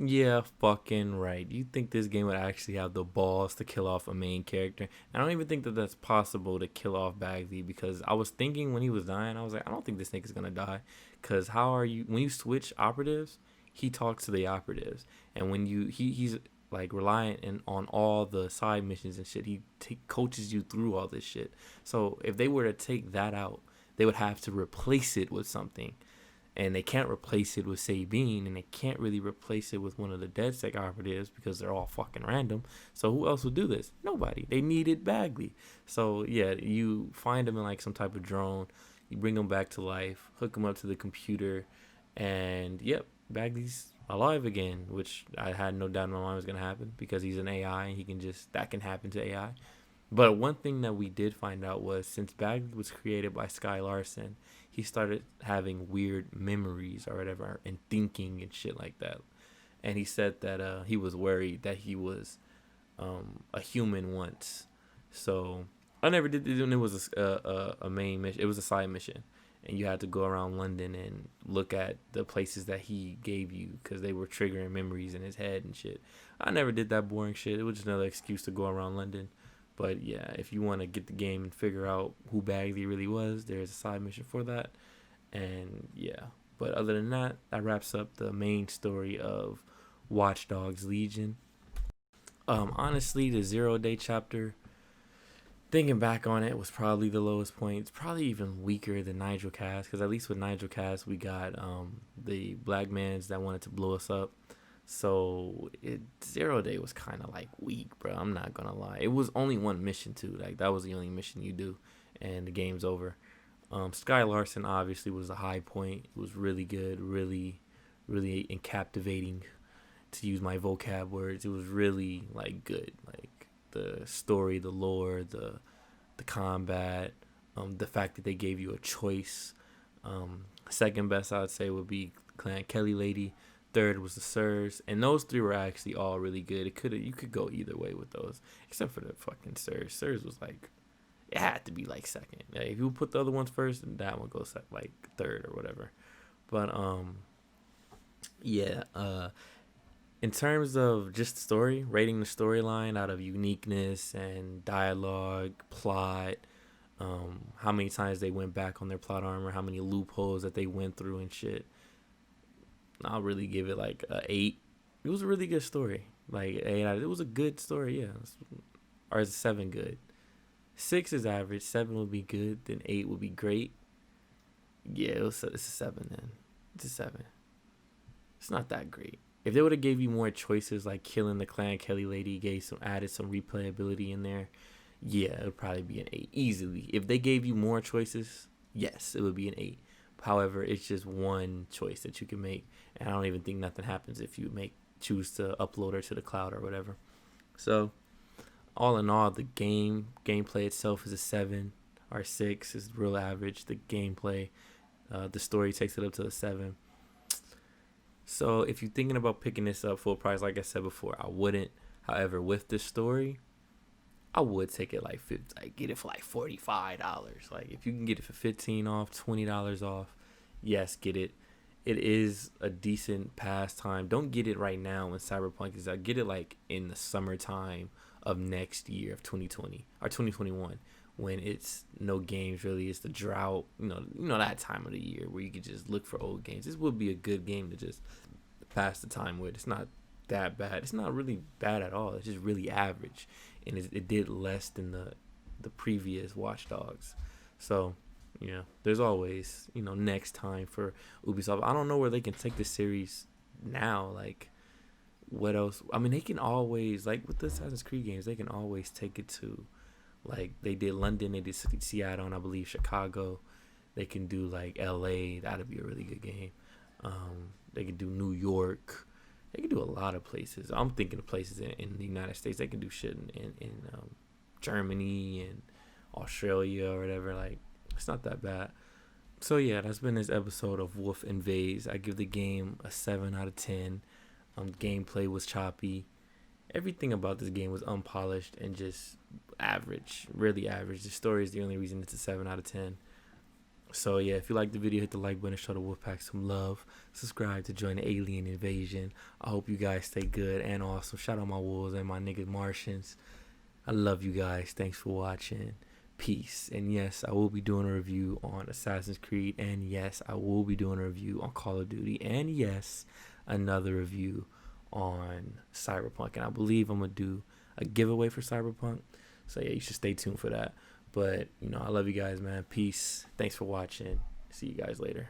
Yeah, fucking right. You think this game would actually have the balls to kill off a main character? I don't even think that that's possible to kill off Bagley, because I was thinking when he was dying, I was like, I don't think this nigga's gonna die, because how are you, when you switch operatives, he talks to the operatives, and when you he's like reliant on all the side missions and shit, he coaches you through all this shit. So if they were to take that out, they would have to replace it with something. And they can't replace it with Sabine, and they can't really replace it with one of the DedSec operatives because they're all fucking random. So who else would do this? Nobody. They needed Bagley. So yeah, you find him in like some type of drone, you bring him back to life, hook him up to the computer, and yep, Bagley's alive again, which I had no doubt in my mind was gonna happen because he's an AI and he can just, that can happen to AI. But one thing that we did find out was, since Bagley was created by Sky Larson, he started having weird memories or whatever, and thinking and shit like that. And he said that he was worried that he was a human once. So I never did it. It was a main mission. It was a side mission, and you had to go around London and look at the places that he gave you because they were triggering memories in his head and shit. I never did that boring shit. It was just another excuse to go around London. But yeah, if you want to get the game and figure out who Bagley really was, there's a side mission for that. And yeah, but other than that, that wraps up the main story of Watchdogs Legion. Honestly, the 0 Day chapter, thinking back on it, was probably the lowest point. It's probably even weaker than Nigel Cass, because at least with Nigel Cass, we got the black mans that wanted to blow us up. So 0 Day was kind of like weak, bro. I'm not gonna lie. It was only one mission too. Like that was the only mission you do, and the game's over. Sky Larson obviously was a high point. It was really good, really captivating, to use my vocab words. It was really like good, like the story, the lore, the combat, the fact that they gave you a choice. Second best I would say would be Clan Kelly Lady. Third was the Sirs, and those three were actually all really good. You could go either way with those, except for the fucking Sirs. Sirs was like, it had to be like second. Like, if you put the other ones first, then that one goes like third or whatever. But yeah. In terms of just the story, rating the storyline out of uniqueness and dialogue, plot, how many times they went back on their plot armor, how many loopholes that they went through and shit, I'll really give it like a 8. It was a really good story. Like, it was a good story, yeah. Or is 7 good? 6 is average, 7 would be good, then 8 would be great. Yeah, it's a 7 then. It's a 7. It's not that great. If they would have gave you more choices, like killing the Clan Kelly Lady, added some replayability in there, yeah, it would probably be an 8 easily. If they gave you more choices, yes, it would be an 8. However, it's just one choice that you can make, and I don't even think nothing happens if you choose to upload her to the cloud or whatever. So, all in all, the gameplay itself is a 7 or 6. Is real average. The gameplay, the story takes it up to a 7. So if you're thinking about picking this up full price, like I said before, I wouldn't. However, with this story, I would take it like get it for like $45. Like, if you can get it for $15 off, $20 off, yes, get it. It is a decent pastime. Don't get it right now when Cyberpunk is out. Get it like in the summertime of next year, of 2020 or 2021, when it's no games really. It's the drought, you know that time of the year where you could just look for old games. This would be a good game to just pass the time with. It's not that bad. It's not really bad at all. It's just really average, and it did less than the previous Watchdogs. So, there's always, next time for Ubisoft. I don't know where they can take the series now. Like, what else? I mean, they can always, like with the Assassin's Creed games, they can always take it to, like, they did London, they did Seattle, and I believe Chicago. They can do like LA. That'd be a really good game. They can do New York. They can do a lot of places. I'm thinking of places in the United States. They can do shit in Germany and Australia or whatever. Like, it's not that bad. So yeah, that's been this episode of Wulf Invades. I give the game a 7 out of 10. Gameplay was choppy. Everything about this game was unpolished and just average, really average. The story is the only reason it's a 7 out of 10. So yeah, if you liked the video, hit the like button, show the Wolfpack some love. Subscribe to join the alien invasion. I hope you guys stay good and awesome. Shout out my wolves and my niggas Martians. I love you guys. Thanks for watching. Peace. And yes, I will be doing a review on Assassin's Creed. And yes, I will be doing a review on Call of Duty. And yes, another review on Cyberpunk. And I believe I'm going to do a giveaway for Cyberpunk. So yeah, you should stay tuned for that. But, I love you guys, man. Peace. Thanks for watching. See you guys later.